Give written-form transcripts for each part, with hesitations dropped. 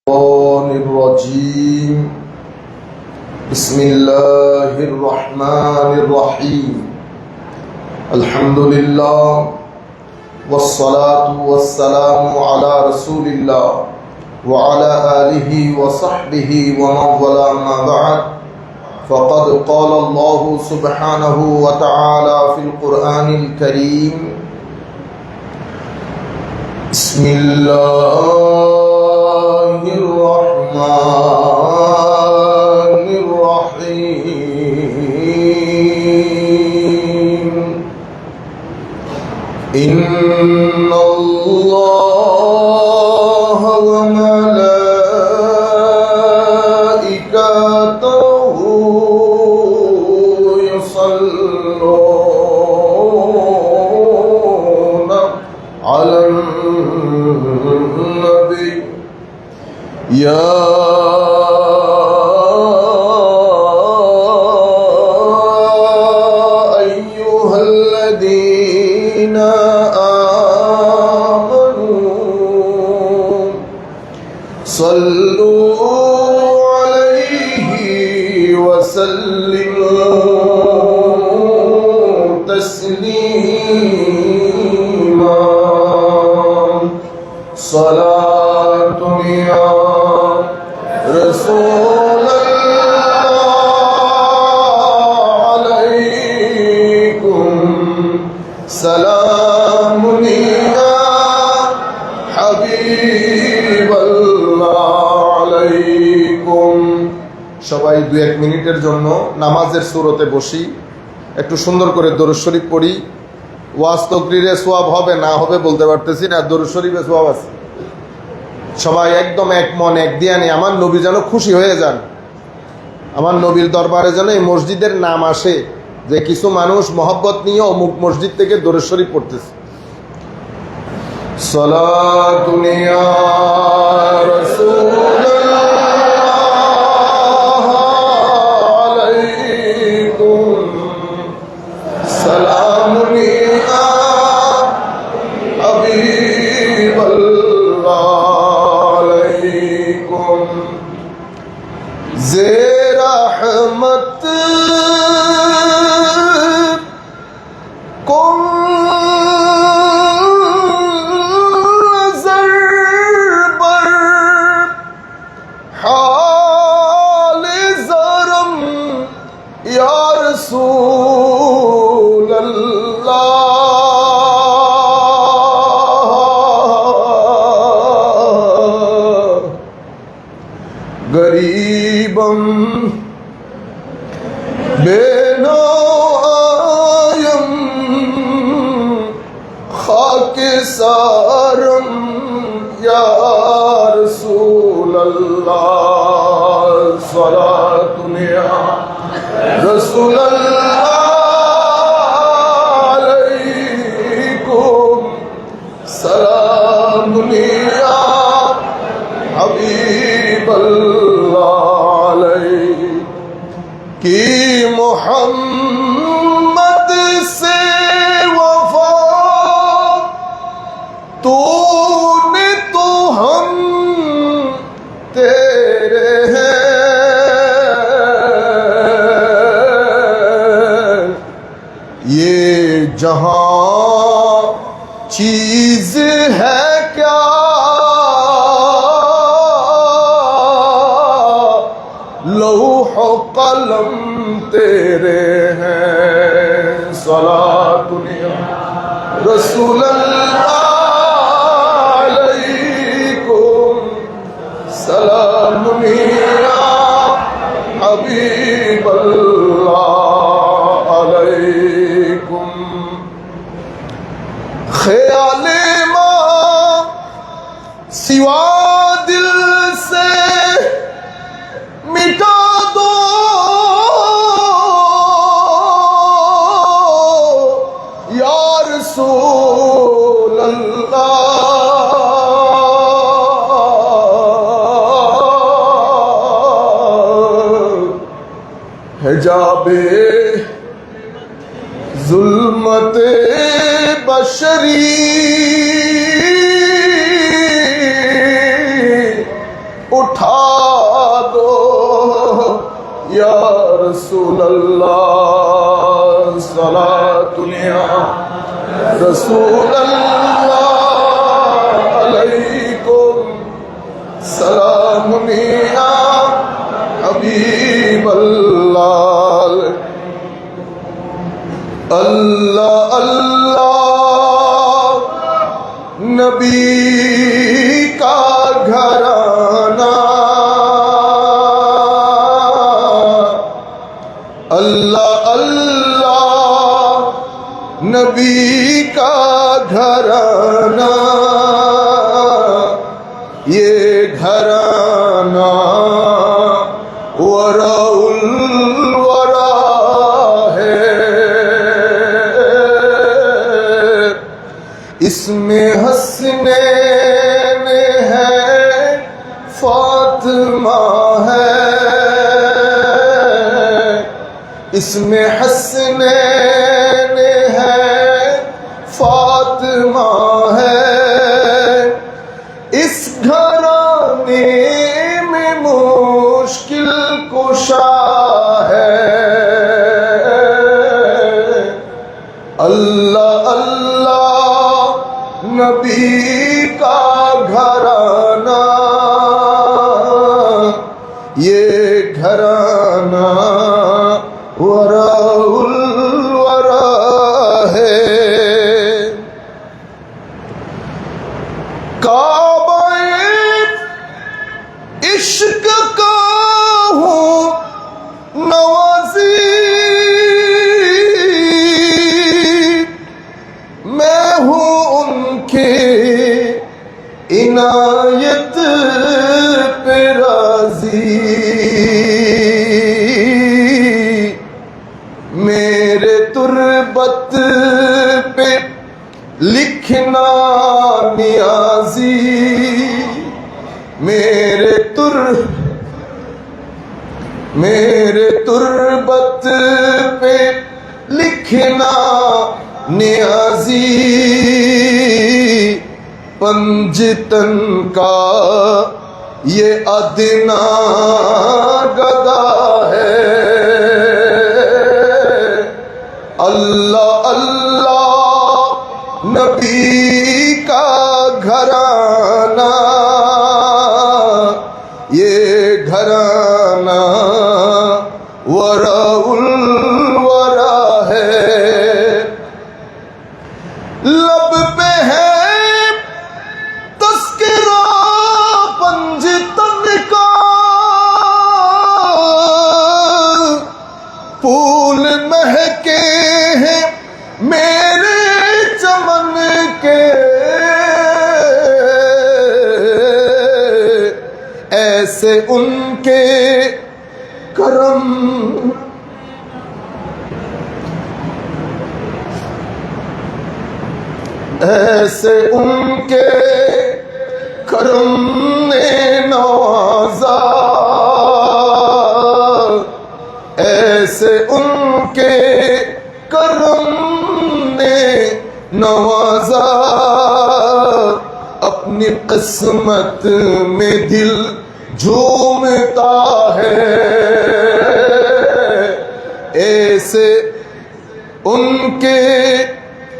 الشيطان الرجيم. بسم الله الرحمن الرحيم. الحمد لله والصلاة والسلام على رسول الله وعلى آله وصحبه ومن والاه. أما بعد فقد قال الله سبحانه وتعالى في القرآن الكريم: بسم الله الرحمن الرحيم. إن الله وملائكته يصلون على النبي يا أيها الذين آمنوا صلوا عليه وسلموا تسليما. صلاة يا رسول الله عليكم، سلام يا حبيب الله عليكم. সবাই 2-1 মিনিটের জন্য নামাজের সুরতে বসি, একটু সুন্দর করে দরুদ শরীফ পড়ি। ওয়াজ তকরিরে সওয়াব হবে না হবে বলতে পারতেছি না, দরুদ শরীফে সওয়াব আছে। সবাই একদম এক মন এক দিয়ানি আমার নবী যেন খুশি হয়ে যান, আমার নবীর দরবারে যেন এই মসজিদের নাম আসে যে কিছু মানুষ মহব্বত নিয়ে অমুক মসজিদ থেকে দরুদ শরীফ পড়তেছে। সালাতুন ইয়া রাসূলুল্লাহ আলাইকুম, সালামুন ইয়া হাবিবাল্লাহ আলাইকুম। зе रहमत कुल नज़र बर हाल ज़रम या रसूल अल्लाह। गरीबम बेनायम खाके सारम या रसूल अल्लाह। सलातुन या रसूल अल्लाह अलैकुम, सलामुन या हबीब की मोहम्मद से वफा तूने तो हम तेरे हैं। ये जहां चीज है क्या लौह कलम तेरे हैं। सलातुन या रसूल अल्लाह अलैकुम, सलामुन या हबीब अल्लाह अलैकुम। ख्याले मां सिवा दिल से मिटा दो, या रसूल अल्लाह। हिजाबे जुल्मते बशरी اٹھا دو یا رسول اللہ صلاۃ یا رسول اللہ علیکم سلام یا حبیب اللہ اللہ اللہ نبی کا گھرانہ اللہ اللہ نبی کا گھرانہ یہ گھرانہ ورا الورا ہے اس میں حسنین ہے فاطمہ ہے اس میں حسنین ہے فاطمہ ہے اس گھرانے میں مشکل کشا ہے اللہ اللہ نبی کا گھرانہ یہ گھرانہ ورا الورا ہے کعبہ عشق کا ہوں نوازی میں ہوں ان کے عنایت پہ راضی میرے تربت پہ لکھنا نیازی میرے تربت پہ لکھنا نیازی پنجتن کا یہ ادنا گدا ہے اللہ اللہ نبی کا گھرانہ یہ گھرانہ ورا الورا ہے لب پہ ہے تذکرہ پنجتن کا پھول مہکے ہیں میرے چمن کے ایسے ان کے کرم ایسے ان کے کرم نے نوازا ایسے ان کے کرم نے نوازا اپنی قسمت میں دل جھومتا ہے ایسے ان کے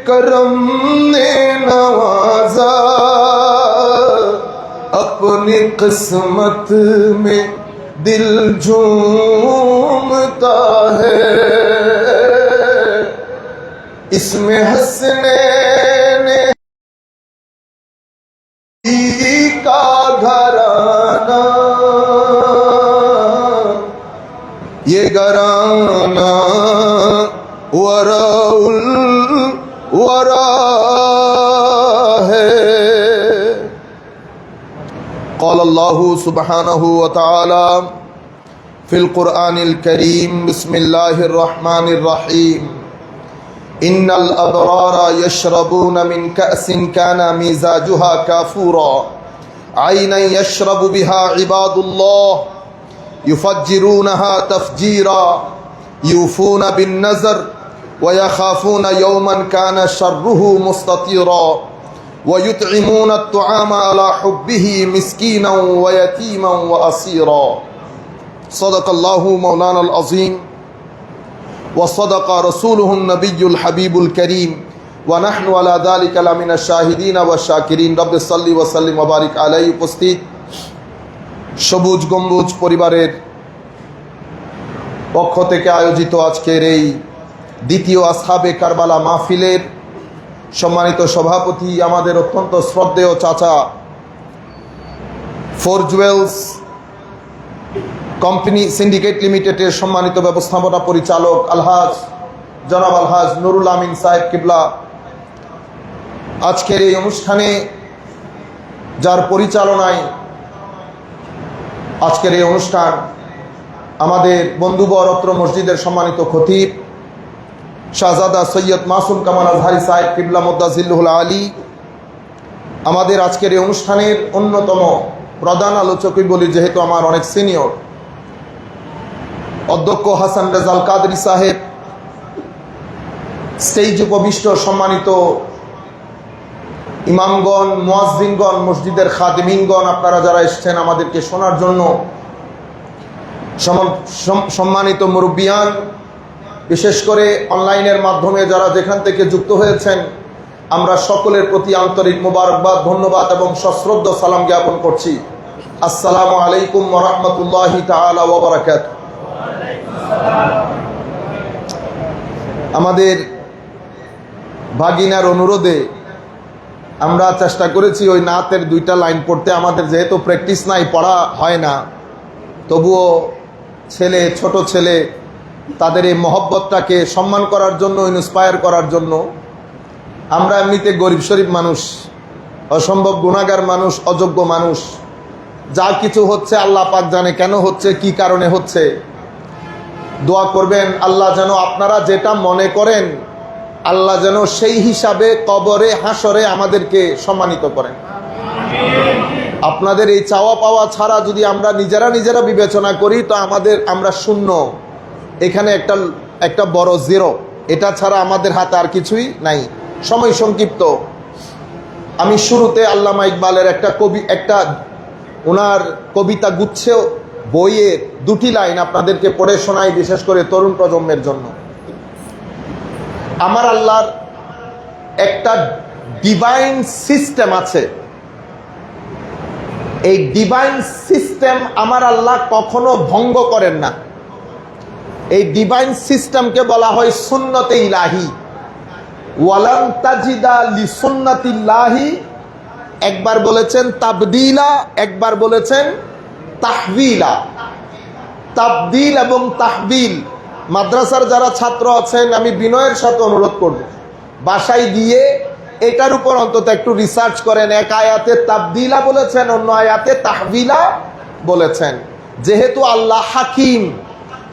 کرم نے نوازا اپنی قسمت میں دل جھومتا ہے اس میں حسنین کا گھرانہ یہ گھرانہ ورا الورا ہے قال اللہ سبحانہ وتعالی فی القرآن الکریم بسم اللہ الرحمن الرحیم ان الابرار یشربون من کأس کان مزاجها کافورا عینا یشرب بها عباد اللہ یفجرونها تفجیرا یوفون بالنذر ويخافون يوما كان شره مستطيرا ويطعمون الطعام على حبه مسكينا ويتيما وأسيرا صدق الله مولانا العظيم وصدق رسوله النبي الحبيب الكريم ونحن على ذلك لمن الشاهدين والشاكرين رب صل وسلم وبارك عليه। উপস্থিত সবুজ গম্বুজ পরিবারের পক্ষ থেকে আয়োজিত আজকের এই দ্বিতীয় আসহাবে কারবালা মাহফিলের সম্মানিত সভাপতি, আমাদের অত্যন্ত শ্রদ্ধেয় চাচা, ফোর জুয়েলস কোম্পানি সিন্ডিকেট লিমিটেডের সম্মানিত ব্যবস্থাপনা পরিচালক জনাব আলহাজ নুরুল আমিন সাহেব কিবলা, আজকের এই অনুষ্ঠানে যার পরিচালনায় আজকের এই অনুষ্ঠান, আমাদের বন্ধুবর অত্র মসজিদের সম্মানিত খতিব শাহজাদা সৈয়দ মাসুম কামাল আজহারি সাহেব কিবলা মুদ্দাজিল্লুহুল আলী, আমাদের আজকের এই অনুষ্ঠানের অন্যতম প্রধান আলোচকই বলি যেহেতু আমার অনেক সিনিয়র, অধ্যক্ষ হাসান রেজাল কাদরি সাহেব, স্টেজ উপবিষ্ট সম্মানিত ইমামগণ, মুয়াজ্জিনগণ, মসজিদের খাদিমিনগণ, আপনারা যারা এসেছেন আমাদেরকে শোনার জন্য, সম্মানিত মুরব্বিয়ান, বিশেষ করে অনলাইনের মাধ্যমে যারা যেখান থেকে যুক্ত হয়েছেন, আমরা সকলের প্রতি আন্তরিক মোবারকবাদ, ধন্যবাদ এবং সশ্রদ্ধ সালাম জ্ঞাপন করছি। আসসালামু আলাইকুম ওয়া রাহমাতুল্লাহি তাআলা ওয়া বারাকাতুহু। আমাদের ভাগিনার অনুরোধে আমরা চেষ্টা করেছি ওই নাতের 2টা লাইন পড়তে। আমাদের যেহেতু প্র্যাকটিস নাই, পড়া হয় না, তবুও ছোট ছেলে তাদের এই মহব্বতটাকে সম্মান করার জন্য, ইন্সপায়ার করার জন্য, আমরা এমনিতে গরিব শরীফ মানুষ, অসম্ভব গুনাহগার মানুষ, অযোগ্য মানুষ, যা কিছু হচ্ছে আল্লাহ পাক জানে কেন হচ্ছে, কি কারণে হচ্ছে। দোয়া করবেন আল্লাহ যেন আপনারা যেটা মনে করেন, আল্লাহ যেন সেই হিসাবে কবরে হাসরে আমাদেরকে সম্মানিত করেন। আপনাদের এই চাওয়া পাওয়া ছাড়া যদি আমরা নিজেরা বিবেচনা করি তো আমরা শূন্য, এখানে একটা বড় জিরো, এটা ছাড়া আমাদের হাতে আর কিছুই নাই। সময় সংক্ষিপ্ত। আমি শুরুতে আল্লামা ইকবালের একটা ওনার কবিতা গুচ্ছ বইয়ের 2টি লাইন আপনাদেরকে পড়ে শোনাই, বিশেষ করে তরুণ প্রজন্মের জন্য। আমার আল্লাহর একটা ডিভাইন সিস্টেম আছে, এই ডিভাইন সিস্টেম আমার আল্লাহ কখনো ভঙ্গ করেন না। এই ডিভাইন সিস্টেমকে বলা হয় সুন্নতে ইলাহি। ওয়ালান তাজিদা লিসুন্নাতিল্লাহি, একবার বলেছেন তাবদিলা, একবার বলেছেন তাহবিলা। তাবদিল এবং তাহবিল, মাদ্রাসার যারা ছাত্র আছেন আমি বিনয়ের সাথে অনুরোধ করব, বাসায় গিয়ে এটার উপর অন্তত একটু রিসার্চ করেন। এক আয়াতে তাবদিলা বলেছেন, অন্য আয়াতে তাহবিলা বলেছেন। যেহেতু আল্লাহ হাকিম,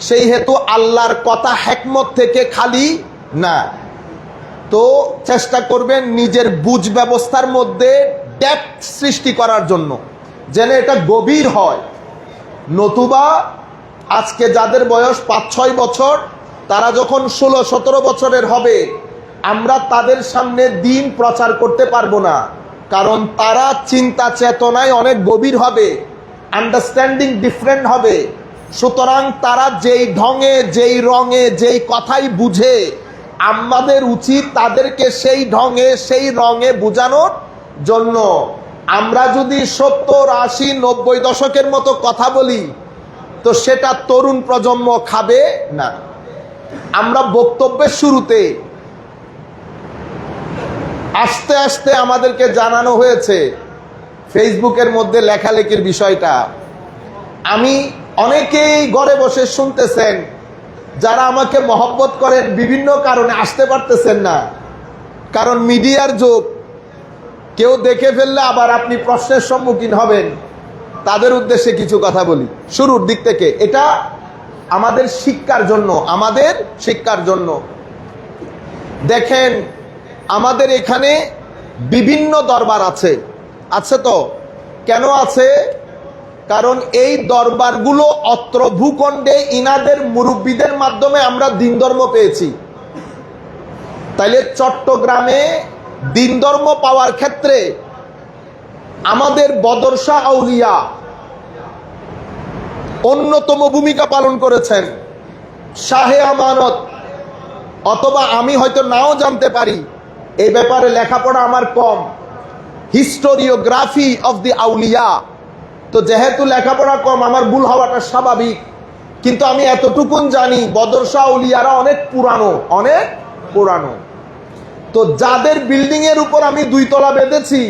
সেই হেতু আল্লাহর কথা হিকমত থেকে খালি না। তো চেষ্টা করবেন নিজের বুঝ ব্যবস্থার মধ্যে ডেপথ সৃষ্টি করার জন্য, যেন এটা গভীর হয়। নতুবা আজকে যাদের বয়স 5-6 বছর, তারা যখন 16-17 বছরের হবে, আমরা তাদের সামনে দিন প্রচার করতে পারবো না, কারণ তারা চিন্তা চেতনায় অনেক গভীর হবে, আন্ডারস্ট্যান্ডিং ডিফারেন্ট হবে। সুতরাং তারা যেই ঢঙে, যেই রঙে, যেই কথাই বুঝে, আমাদের উচিত তাদেরকে সেই ঢঙে, সেই রঙে বোঝানোর জন্য। আমরা যদি 70, 80, 90 দশকের মতো কথা বলি তো সেটা তরুণ প্রজন্ম খাবে না। আমরা বক্তব্যের শুরুতে আস্তে আস্তে আমাদেরকে জানানো হয়েছে ফেসবুকের মধ্যে লেখালেখির বিষয়টা। আমি অনেকেই ঘরে বসে শুনতেছেন, যারা আমাকে মহব্বত করেন, বিভিন্ন কারণে আসতে পারতেছেন না, কারণ মিডিয়ার যুগ। কেউ দেখে ফেললে আবার আপনি প্রশ্নের সম্মুখীন হবেন। তাদের উদ্দেশ্যে কিছু কথা বলি শুরুর দিক থেকে। এটা আমাদের শিক্ষার জন্য। দেখেন, আমাদের এখানে বিভিন্ন দরবার আছে তো। কেন আছে? কারণ এই দরবারগুলো অত্র ভূখণ্ডে ইনাদের মুরব্বীদের মাধ্যমে আমরা দিন ধর্ম পেয়েছি। তাইলে চট্টগ্রামে দিন ধর্ম পাওয়ার ক্ষেত্রে আমাদের বদরশা আউলিয়া অন্যতম ভূমিকা পালন করেছেন। শাহে আমানত, অথবা আমি হয়তো নাও জানতে পারি, এই ব্যাপারে লেখাপড়া আমার কম, হিস্টোরিওগ্রাফি অফ দি আউলিয়া, তো যেহেতু লেখাপড়া কম আমার ভুল হওয়াটা স্বাভাবিক, কিন্তু আমি এতটুকুন জানি বদরশা আউলিয়ারা অনেক পুরানো, অনেক পুরানো। তো যাদের বিল্ডিং এর উপর আমি 2 তলা বেঁধেছি,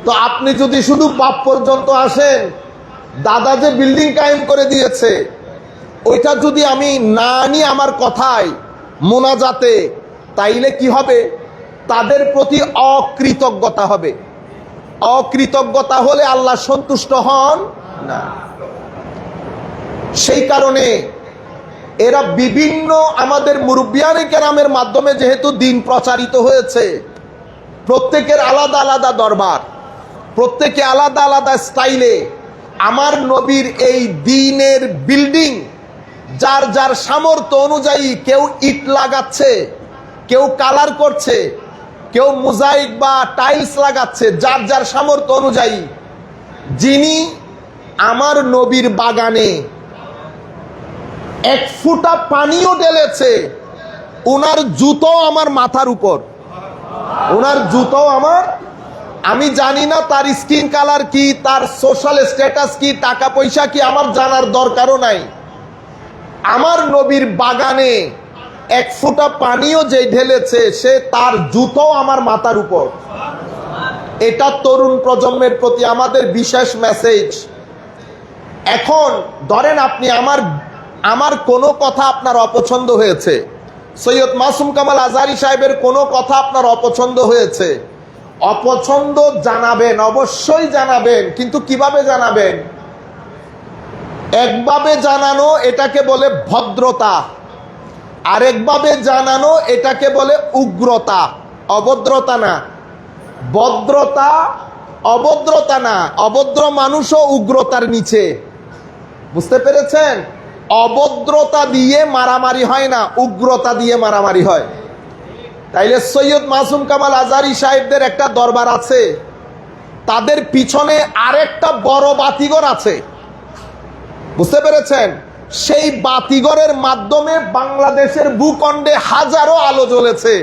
তো আপনি যদি শুধু বাপ পর্যন্ত আসেন, দাদা যে বিল্ডিং কায়েম করে দিয়েছে ওইটা যদি আমি না আনি আমার কথায় মোনাজাতে, তাইলে কি হবে? তাদের প্রতি অকৃতজ্ঞতা হবে। অকৃতজ্ঞতা হলে আল্লাহ সন্তুষ্ট হন না। সেই কারণে এরা বিভিন্ন আমাদের মুরব্বিয়ানে কেরামের মাধ্যমে যেহেতু দিন প্রচারিত হয়েছে, প্রত্যেকের আলাদা আলাদা দরবার, প্রত্যেকে আলাদা আলাদা স্টাইলে আমার নবীর এই দ্বীনের বিল্ডিং যার যার সামর্থ্য অনুযায়ী, কেউ ইট লাগাচ্ছে, কেউ কালার করছে, কেউ মোজাইক বা টাইলস লাগাচ্ছে, যার যার সামর্থ্য অনুযায়ী। যিনি আমার নবীর বাগানে 1 ফুটা পানিও ঢেলেছে, ওনার জুতো আমার মাথার উপর, ওনার জুতো আমার, আমি জানি না তার স্কিন কালার কি, তার সোশ্যাল স্ট্যাটাস কি, টাকা পয়সা কি, আমার জানার দরকারও নাই। আমার নবীর বাগানে 1 ফুটা পানিও যে ঢেলেছে, সে তার জুতো আমার মাথার উপর। এটা তরুণ প্রজন্মের প্রতি আমাদের বিশেষ মেসেজ। এখন ধরেন আপনি আমার কোনো কথা আপনার অপছন্দ হয়েছে, সৈয়দ মাসুম কামাল আজহারী সাহেবের কোনো কথা আপনার অপছন্দ হয়েছে, অপছন্দ জানাবেন, অবশ্যই জানাবেন, কিন্তু কিভাবে জানাবেন? একভাবে জানানো এটাকে বলে ভদ্রতা, আরেকভাবে জানানো এটাকে বলে উগ্রতা। অভদ্রতা না, ভদ্রতা অভদ্রতা না, অভদ্র মানুষও উগ্রতার নিচে, বুঝতে পেরেছেন? অভদ্রতা দিয়ে মারামারি হয় না, উগ্রতা দিয়ে মারামারি হয়। তাইলে সৈয়দ মাসুম কামাল আজহারী সাহেবদের একটা দরবার আছে, তাদের পিছনে আরেকটা বড় বাতিঘর আছে, বুঝতে পেরেছেন? সেই বাতিঘরের মাধ্যমে বাংলাদেশের ভূখণ্ডে হাজারো আলো জ্বলেছে।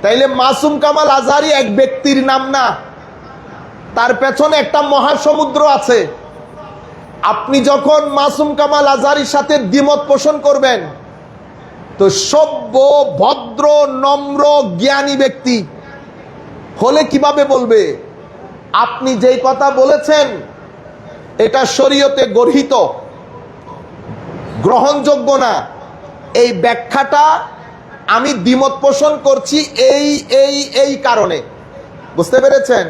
তাইলে মাসুম কামাল আজহারী এক ব্যক্তির নাম না, তার পেছনে একটা মহাসমুদ্র আছে। আপনি যখন মাসুম কামাল আজহারীর সাথে দ্বিমত পোষণ করবেন, তো সভ্য, ভদ্র, নম্র, জ্ঞানী ব্যক্তি হলে কিভাবে বলবে আপনি যেই কথা বলেছেন এটা শরীয়তে গর্হিত, গ্রহণযোগ্য না, এই ব্যাখ্যাটা আমি দ্বিমত পোষণ করছি এই এই এই কারণে, বুঝতে পেরেছেন?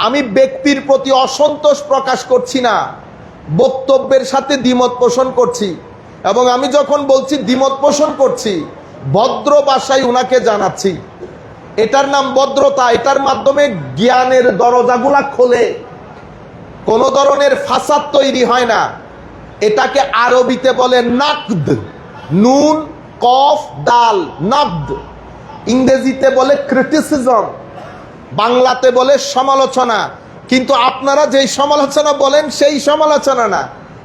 আমি ব্যক্তির প্রতি অসন্তোষ প্রকাশ করছি না, বক্তব্যের সাথে দ্বিমত পোষণ করছি। এবং আমি যখন বলছি দ্বিমত পোষণ করছি, ভদ্র ভাষায় উনাকে জানাচ্ছি, এটার নাম ভদ্রতা। এটার মাধ্যমে জ্ঞানের দরজাগুলা খোলে, কোনো ধরনের ফাসাদ তৈরি হয় না। এটাকে আরবিতে বলে নাকদ, নুন কফ দাল, নাকদ। ইংরেজিতে বলে ক্রিটিসিজম, বাংলাতে বলে সমালোচনা। কিন্তু আপনারা যেই সমালোচনা বলেন সেই সমালোচনা না,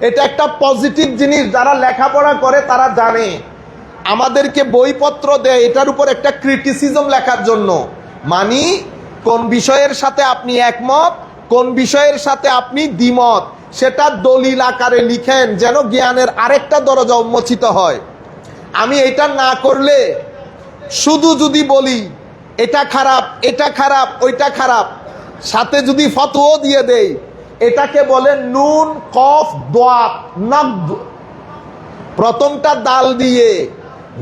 এটা একটা পজিটিভ জিনিস। যারা লেখাপড়া করে তারা জানে, আমাদেরকে বইপত্র দেয় এটার উপর একটা ক্রিটিসিজম লেখার জন্য, মানে কোন বিষয়ের সাথে আপনি একমত, কোন বিষয়ের সাথে আপনি দ্বিমত, সেটা দলিল আকারে লিখেন, যেন জ্ঞানের আরেকটা দরজা উন্মোচিত হয়। আমি এটা না করলে, শুধু যদি বলি এটা খারাপ, এটা খারাপ, ওইটা খারাপ, সাথে যদি ফতোয়া দিয়ে দেই, এটাকে বলে নুন কফ দোয়াত নকদ। প্রথমটা দাল দিয়ে,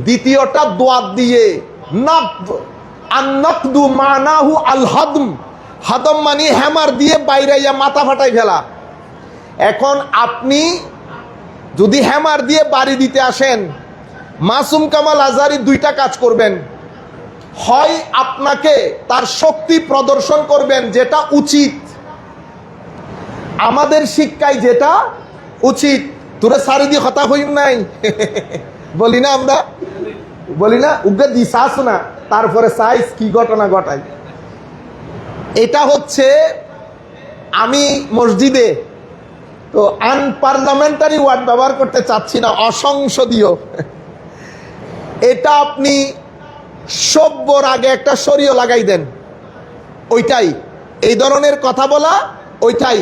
দ্বিতীয়টা দোয়াত দিয়ে, নকদ। আর নকদু মানাহু আল হদম, হদম মানে হ্যামার দিয়ে বাইরাইয়া মাথা ফাটাই ফেলা। এখন আপনি যদি হ্যামার দিয়ে বাড়ি দিতে আসেন, মাসুম কামাল আজহারী 2টা কাজ করবেন। হয় আপনাকে তার শক্তি প্রদর্শন করবেন, যেটা উচিত, আমাদের শিক্ষায় যেটা উচিত। তোরা সারি দিয়ে কথা হইন নাই বলি না, আমরা বলি না, উগ্র দিশাস না, তারপরে সাইজ কি ঘটনা ঘটায়। এটা হচ্ছে আমি মসজিদে তো আনপার্লামেন্টারি ওয়ার্ড ব্যবহার করতে চাচ্ছি না, অসংসদীয়। এটা আপনি সভ্যর আগে একটা শরীয় লাগাই দেন, ওইটাই এই ধরনের কথা বলা, ওইটাই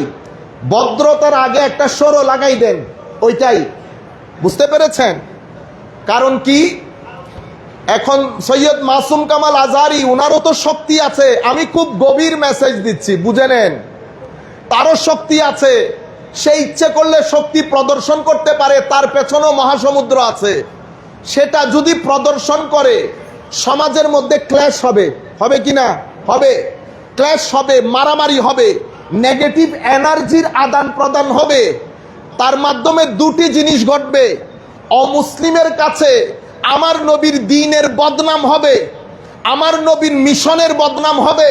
ভদ্রতার আগে একটা সরো লাগাই দেন, ওইটাই। বুঝতে পেরেছেন? কারণ কি, এখন সৈয়দ মাসুম কামাল আজহারি, ওনারও তো শক্তি আছে। আমি খুব গভীর মেসেজ দিচ্ছি, বুঝে নেন। তারও শক্তি আছে, সে ইচ্ছে করলে শক্তি প্রদর্শন করতে পারে, তার পেছনেও মহাসমুদ্র আছে। সেটা যদি প্রদর্শন করে, সমাজের মধ্যে ক্ল্যাশ হবে, হবে কি না? হবে, ক্ল্যাশ হবে, মারামারি হবে, নেগেটিভ এনার্জির আদান প্রদান হবে। তার মাধ্যমে দুটি জিনিস ঘটবে। অমুসলিমের কাছে আমার নবীর দ্বীনের বদনাম হবে, আমার নবীর মিশনের বদনাম হবে।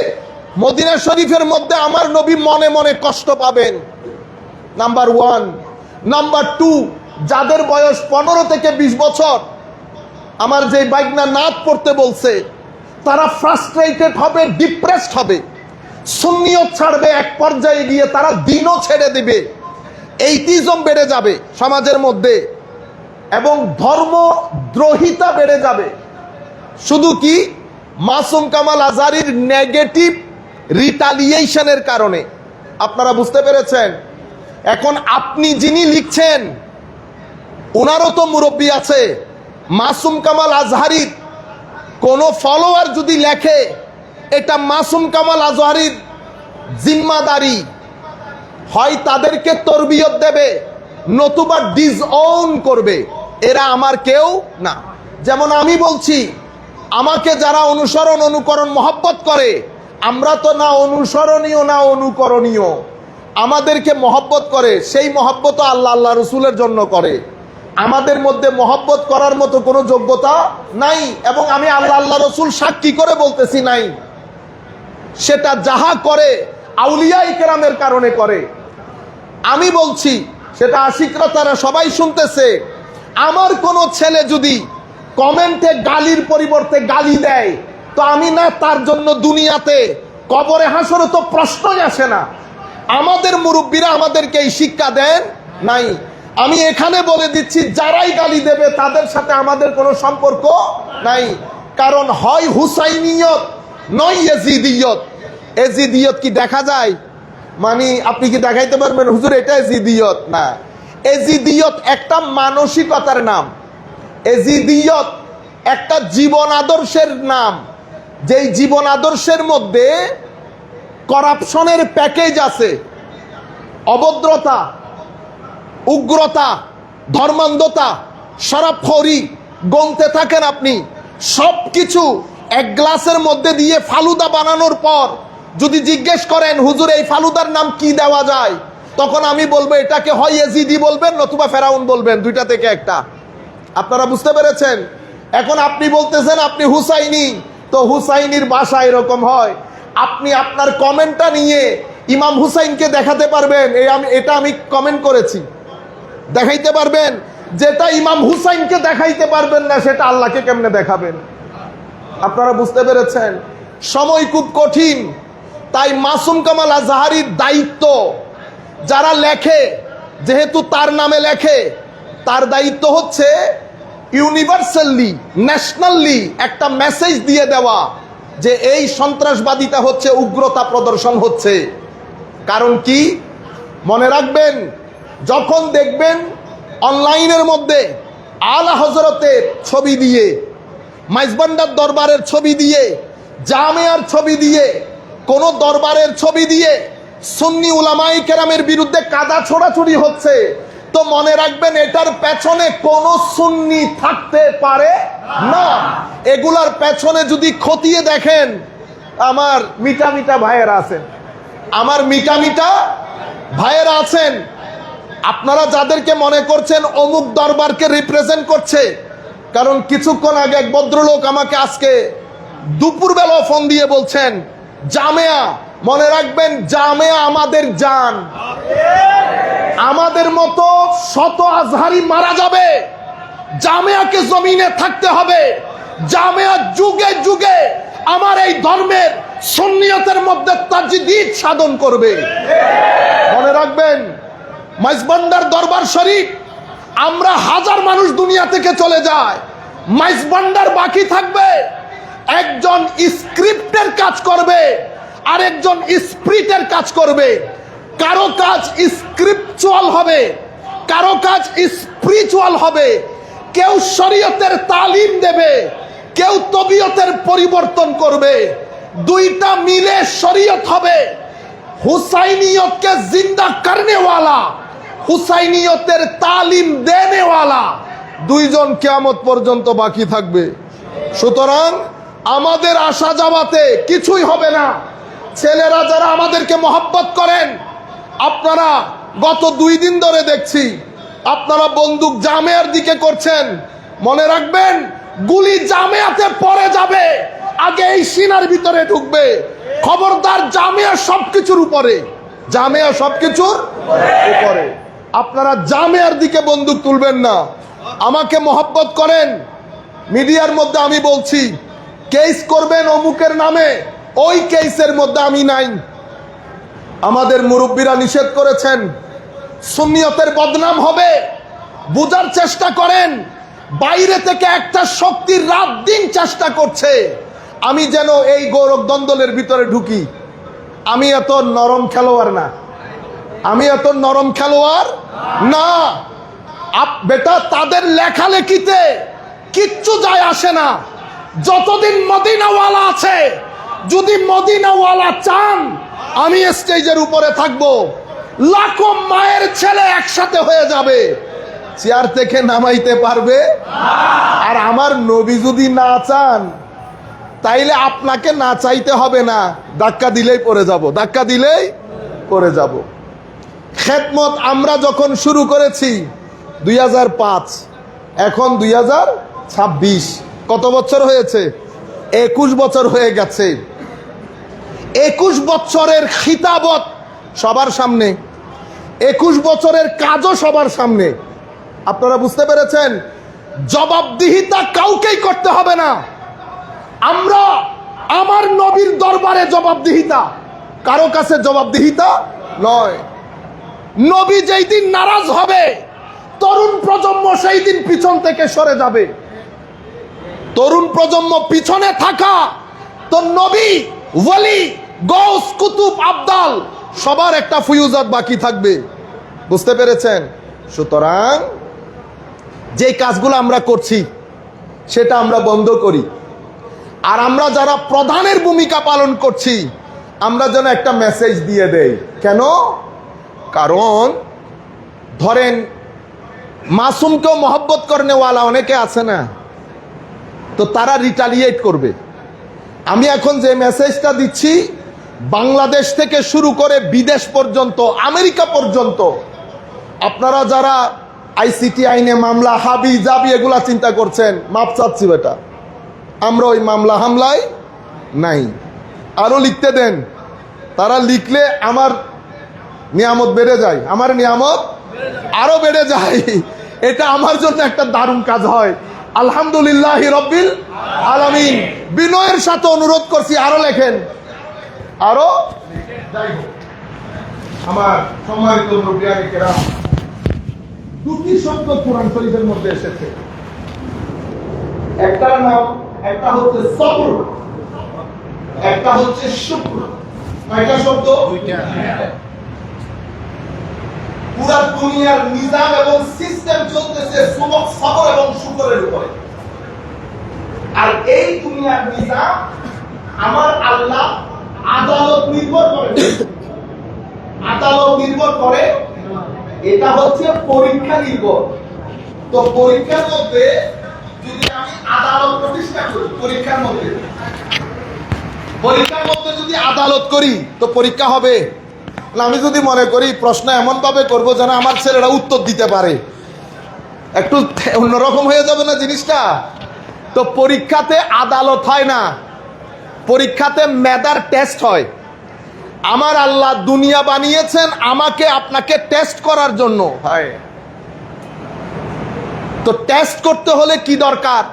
মদিনা শরীফের মধ্যে আমার নবী মনে মনে কষ্ট পাবেন, নাম্বার 1। নাম্বার 2, যাদের বয়স 15 থেকে 20 বছর, আমার যে বাইকনা নাত পড়তে বলছে, তারা ফ্রাস্ট্রেটেড হবে, ডিপ্রেসড হবে, সুন্নিয়ত ছাড়বে, এক পর্যায়ে গিয়ে তারা দ্বীনও ছেড়ে দিবে। এইটিজম বেড়ে যাবে সমাজের মধ্যে এবং ধর্মদ্রোহিতা বেড়ে যাবে। শুধু কি, মাসুম কামাল আজহারির নেগেটিভ রিটালিয়েশনের কারণে। আপনারা বুঝতে পেরেছেন? এখন আপনি যিনি লিখছেন, ওনারও তো মুরব্বী আছে। মাসুম কামাল আজহারির কোন ফলোয়ার যদি লেখে, এটা মাসুম কামাল আজহারির জিম্মাদারি। হয় তাদেরকে তরবিয়ত দেবে, নতুবা ডিসওন করবে। এরা আমার কেউ না। যেমন আমি বলছি, আমাকে যারা অনুসরণ অনুকরণ মহব্বত করে, আমরা তো না অনুসরণীয় না অনুকরণীয়। আমাদেরকে মহব্বত করে, সেই মহব্বত আল্লাহ আল্লাহ রসুলের জন্য করে। আমাদের মধ্যে মহব্বত করার মতো কোনো যোগ্যতা নাই, এবং আমি আল্লাহ আল্লাহ রসুল সাক্ষী করে বলতেছি নাই। সেটা যাহা করে আউলিয়া ইকরামের কারণে করে। আমি বলছি, সেটা আশিকরা তারা সবাই শুনতেছে। আমার কোনো ছেলে যদি কমেন্টে গালির পরিবর্তে গালি দেয়, তো আমি না তার জন্য দুনিয়াতে কবরে হাসরে তো প্রশ্নই আসে না। আমাদের মুরব্বীরা আমাদেরকে এই শিক্ষা দেন নাই। আমি এখানে বলে দিচ্ছি, যারাই গালি দেবে তাদের সাথে আমাদের কোনো সম্পর্ক নাই। কারণ হয় হুসাইনিয়ত, নয় এজিদিয়ত। এজিদিয়ত কি দেখা যায়? মানে আপনি কি দেখাইতে পারবেন হুজুর এটা এজিদিয়ত? না, এজিদিয়ত একটা মানসিকতার নাম। এজিদিয়ত একটা জীবন আদর্শের নাম, যেই জীবন আদর্শের মধ্যে করাপশনের প্যাকেজ আছে, অভদ্রতা, উগ্রতা, ধর্মান্ধতা, শরাবখোরি, গনতে থাকেন আপনি। সবকিছু এক গ্লাসের মধ্যে দিয়ে ফালুদা বানানোর পর যদি জিজ্ঞেস করেন হুজুর এই ফালুদার নাম কি দেওয়া যায়, তখন আমি বলবো এটাকে হয় এজিদি বলবেন নতুবা ফেরাউন বলবেন, দুইটা থেকে একটা। আপনারা বুঝতে পেরেছেন? এখন আপনি বলতেছেন আপনি হুসাইনি, তো হুসাইনির ভাষা এরকম হয়। আপনি আপনার কমেন্টটা নিয়ে ইমাম হুসাইনকে দেখাতে পারবেন, এটা আমি কমেন্ট করেছি, দেখাইতে পারবেন। যেটা ইমাম হুসাইনকে দেখাইতে পারবেন না, সেটা আল্লাহকে কেমনে দেখাবেন? আপনারা বুঝতে পেরেছেন? সময় খুব কঠিন। তাই মাসুম কামাল আজহারির দায়িত্ব, যারা লেখে, যেহেতু তার নামে লেখে, তার দায়িত্ব হচ্ছে ইউনিভার্সালি, ন্যাশনালি একটা মেসেজ দিয়ে দেওয়া যে এই সন্ত্রাসবাদিতা হচ্ছে, উগ্রতা প্রদর্শন হচ্ছে। কারণ কি, মনে রাখবেন, যখন দেখবেন অনলাইনের মধ্যে আলা হযরতের ছবি দিয়ে, মাইজবান্ডার দরবারের ছবি দিয়ে, জামিয়ার ছবি দিয়ে, কোন দরবারের ছবি দিয়ে সুন্নি উলামায়ে কেরামের বিরুদ্ধে কাদা ছোড়াছুড়ি হচ্ছে, তো মনে রাখবেন এটার পেছনে কোন সুন্নি থাকতে পারে না। এগুলার পেছনে যদি খতিয়ে দেখেন, আমার মিটা মিটা ভাইয়েরা আছেন, আমার মিটা মিটা ভাইয়েরা আছেন। আপনারা যাদেরকে মনে করছেন অমুক দরবারকে রিপ্রেজেন্ট করছে, কারণ কিছুক্ষণ আগে এক ভদ্রলোক আমাকে আজকে দুপুরবেলা ফোন দিয়ে বলছেন জামেয়া, মনে রাখবেন জামেয়া আমাদের জান। আমাদের মতো শত আজহারি মারা যাবে, জামেয়াকে জমিনে থাকতে হবে। জামিয়া যুগে যুগে আমার এই ধর্মের সুন্নিয়তের মধ্যে তাজদীদ সাধন করবে। মনে রাখবেন, মাইজবান্ডার দরবার শরীফ, আমরা হাজার মানুষ দুনিয়া থেকে চলে যায়, মাইজবান্ডার বাকি থাকবে। একজন স্ক্রিপ্টের কাজ করবে আর একজন স্পিরিটের কাজ করবে। কারো কাজ স্ক্রিপচুয়াল হবে, কারো কাজ স্পিরিচুয়াল হবে। কেউ শরীয়তের তালিম দেবে, কেউ তবিয়তের পরিবর্তন করবে। দুইটা মিলে শরীয়ত হবে। হুসাইনিয়তকে জিন্দা করনে ওয়ালা, হুসাইনিয়তের তালিম দেনে ওয়ালা দুইজন কিয়ামত পর্যন্ত বাকি থাকবে। সুতরাং আমাদের আসা যাওয়াতে কিছুই হবে না। ছেলেরা যারা আমাদেরকে মহব্বত করেন, আপনারা গত 2 দিন ধরে দেখছি আপনারা বন্দুক জামিয়ার দিকে করছেন। মনে রাখবেন, গুলি জামিয়াতে পড়ে যাবে, আগে এই সিনার ভিতরে ঢুকবে। খবরদার, জামিয়া সবকিছুর উপরে, জামিয়া সবকিছুর উপরে। আপনারা জামিয়ার দিকে বন্দুক তুলবেন না। আমাকে মহব্বত করেন, মিডিয়ার মধ্যে আমি বলছি কেস করবেন অমুকের নামে, ওই কেসের মধ্যে আমি নাই। আমাদের মুরব্বীরা নিষেধ করেছেন, সুন্নিয়তের বদনাম হবে। বুঝার চেষ্টা করেন, বাইরে থেকে একটা শক্তির রাত দিন চেষ্টা করছে আমি যেন এই গৌরব দ্বন্দ্বের ভিতরে ঢুকি। আমি এত নরম খেলোয়াড় না, আমি এত নরম খেলোয়াড় না। বেটা, তাদের লেখালেখিতে কিচ্ছু যায় আসে না। যতদিন মদিনাওয়ালা আছে, যদি মদিনাওয়ালা চান, আমি স্টেজের উপরে থাকবো, লাখো মায়ের ছেলে একসাথে হয়ে যাবে, চেয়ার থেকে নামাইতে পারবে। আর আমার নবী যদি না চান, তাইলে আপনাকে না চাইতে হবে না, ধাক্কা দিলেই পড়ে যাব, ধাক্কা দিলেই পড়ে যাব। খেদমত আমরা যখন শুরু করেছি 2005, এখন 2026, কত বছর হয়েছে? 21 বছর হয়ে গেছে। 21 বছরের খিতাবত সবার সামনে, 21 বছরের কাজও সবার সামনে। আপনারা বুঝতে পেরেছেন? জবাবদিহিতা কাউকেই করতে হবে না। আমরা আমার নবীর দরবারে জবাবদিহিতা, কারো কাছে জবাবদিহিতা নয়। নবী যেই দিন নারাজ হবে, তরুণ প্রজন্ম সেই দিন পিছন থেকে সরে যাবে। তরুণ প্রজন্ম পিছনে থাকা তো নবী, ওয়ালি, গৌস, কুতুব, আবদাল সবার একটা ফুয়ুজাত বাকি থাকবে। বুঝতে পেরেছেন? সুতরাং যে কাজগুলো আমরা করছি সেটা আমরা বন্ধ করি। আর আমরা যারা প্রধানের ভূমিকা পালন করছি, আমরা যেন একটা মেসেজ দিয়ে দেই। কেন? কারণ ধরেন মাসুমকেও মহব্বত করনেওয়ালা অনেকে আছে না, তো তারা রিটালিয়েট করবে। আমি এখন যে মেসেজটা দিচ্ছি, বাংলাদেশ থেকে শুরু করে বিদেশ পর্যন্ত, আমেরিকা পর্যন্ত, আপনারা যারা আইসিটি আইনে মামলা, হাবি জাবি এগুলা চিন্তা করছেন, মাপ চাচ্ছি বেটা, আমরা ওই মামলা হামলায় নাই। আরো লিখতে দেন, তারা লিখলে আমার নিয়ামত বেড়ে যায়, আমার নিয়ামত আরো বেড়ে যায়। এটা আমার জন্য একটা দারুণ কাজ হয়। আলহামদুলিল্লাহ রব্বিল আলামিন। বিনয়ের সাথে অনুরোধ করছি, আরো লেখেন, আরো। আমার সম্মানিত মুরব্বিয়ানে কেরাম, 2টি শব্দ কোরআন শরীফের মধ্যে এসেছে। একটার নাম, একটা হচ্ছে সবর, একটা হচ্ছে শুকর। কয়টা শব্দ? 2টা। পুরা দুনিয়ার নিজাম এবং সিস্টেম চলতেছে সবর এবং শুকরের উপরে। আর এই দুনিয়ার নিজাম আমার আল্লাহ আদালত নির্ভর করে, আদালত নির্ভর করে। এটা হচ্ছে পরীক্ষা নির্ভর। তো পরীক্ষার মধ্যে যদি আমি আদালত প্রতিষ্ঠা করি, পরীক্ষার মধ্যে যদি আদালত করি তো পরীক্ষা হবে না। আমি যদি মনে করি প্রশ্ন এমন ভাবে করবো যেন আমার ছেলেরা উত্তর দিতে পারে, একটু অন্যরকম হয়ে যাবে না জিনিসটা? তো পরীক্ষাতে আদালত হয় না, পরীক্ষাতে মেধার টেস্ট হয়। আমার আল্লাহ দুনিয়া বানিয়েছেন আমাকে আপনাকে টেস্ট করার জন্য। তো টেস্ট করতে হলে কি দরকার?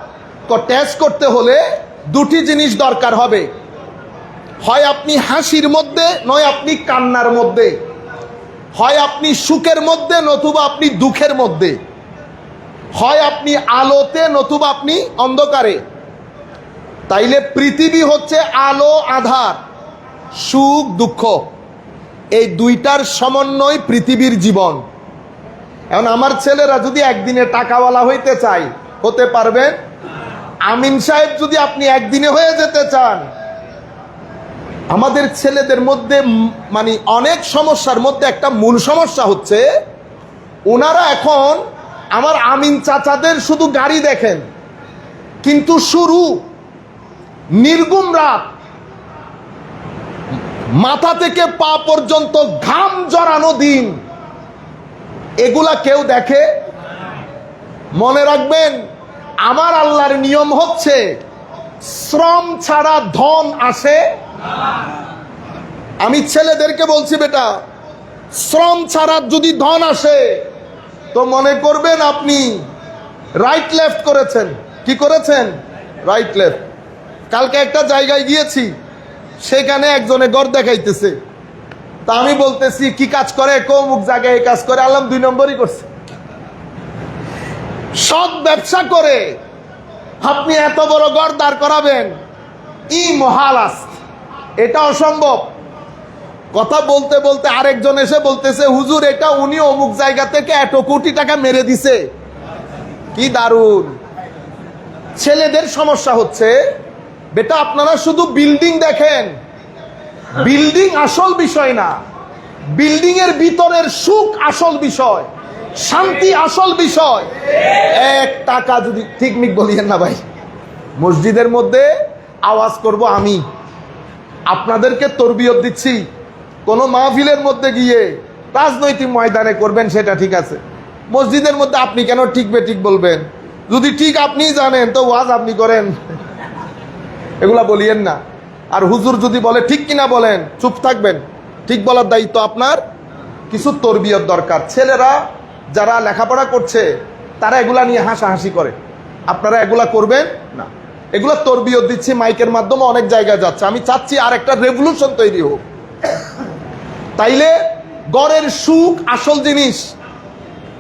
টেস্ট করতে হলে দুটি জিনিস দরকার হবে, হয় আপনি হাসির মধ্যে, নয় আপনি কান্নার মধ্যে, হয় আপনি সুখের মধ্যে, নতুবা আপনি দুঃখের মধ্যে, হয় আপনি আলোতে, নতুবা আপনি অন্ধকারে। তাইলে পৃথিবী হচ্ছে আলো আধার, সুখ দুঃখ, এই দুইটার সমন্বয় পৃথিবীর জীবন। এখন আমার ছেলেরা যদি একদিনে টাকাওয়ালা হইতে চায়, হতে পারবেন? আমিন সাহেব যদি আপনি একদিনে হয়ে যেতে চান, আমাদের ছেলেদের মধ্যে মানে অনেক সমস্যার মধ্যে একটা মূল সমস্যা হচ্ছে, ওনারা এখন আমার আমিন চাচাদের শুধু গাড়ি দেখেন, কিন্তু শুরু নির্গুম রাত, মাথা থেকে পা পর্যন্ত ঘাম জড়ানো দিন, এগুলা কেউ দেখে? মনে রাখবেন, আমার আল্লাহর নিয়ম হচ্ছে শ্রম ছাড়া ধন আসে। আমি ছেলেদেরকে বলছি, বেটা, শ্রম ছাড়া যদি ধন আসে তো মনে করবেন আপনি রাইট লেফট করেছেন। কি করেছেন? Right left. কালকে একটা জায়গায় গিয়েছি, সেখানে একজনে ঘর দেখাইতেছে, তা আমি বলতেছি কি কাজ করে? অমুক জায়গায় এই কাজ করে। আল্লাহ 2 নম্বরই করছে। সৎ ব্যবসা করে আপনি এত বড় ঘর দাঁড় করাবেন, ই মহালাস, এটা অসম্ভব। কথা বলতে বলতে আরেকজন এসে বলতেছে, হুজুর এটা উনি অমুক জায়গা থেকে এত কোটি টাকা মেরে দিছে। কি দারুণ! ছেলেদের সমস্যা হচ্ছে, বেটা আপনারা শুধু বিল্ডিং দেখেন, বিল্ডিং আসল বিষয় না, বিল্ডিং এর ভিতরের সুখ আসল বিষয়, শান্তি আসল বিষয়। 1 টাকা যদি, ঠিক মিক বলিয়েন না ভাই, মসজিদের মধ্যে আওয়াজ করব আমি, আপনাদেরকে তরবিয়ত দিচ্ছি। কোন মাহফিলের মধ্যে গিয়ে রাজনৈতিক ময়দানে করবেন সেটা ঠিক আছে, মসজিদের মধ্যে আপনি কেন ঠিক বেঠিক বলবেন? যদি ঠিক আপনি জানেন তো ওয়াজ আপনি করেন, এগুলা বলিয়েন না। আর হুজুর যদি বলে ঠিক কিনা বলেন, চুপ থাকবেন। ঠিক বলার দায়িত্ব আপনার। কিছু তরবিয়ত দরকার। ছেলেরা যারা লেখাপড়া করছে তারা এগুলা নিয়ে হাসাহাসি করে, আপনারা এগুলা করবেন না। এগুলা তরবিয়ত দিচ্ছি, মাইকের মাধ্যমে অনেক জায়গায় যাচ্ছে। আমি চাচ্ছি আর একটা রেভলিউশন তৈরি হোক। তাইলে গড়ের সুখ আসল জিনিস,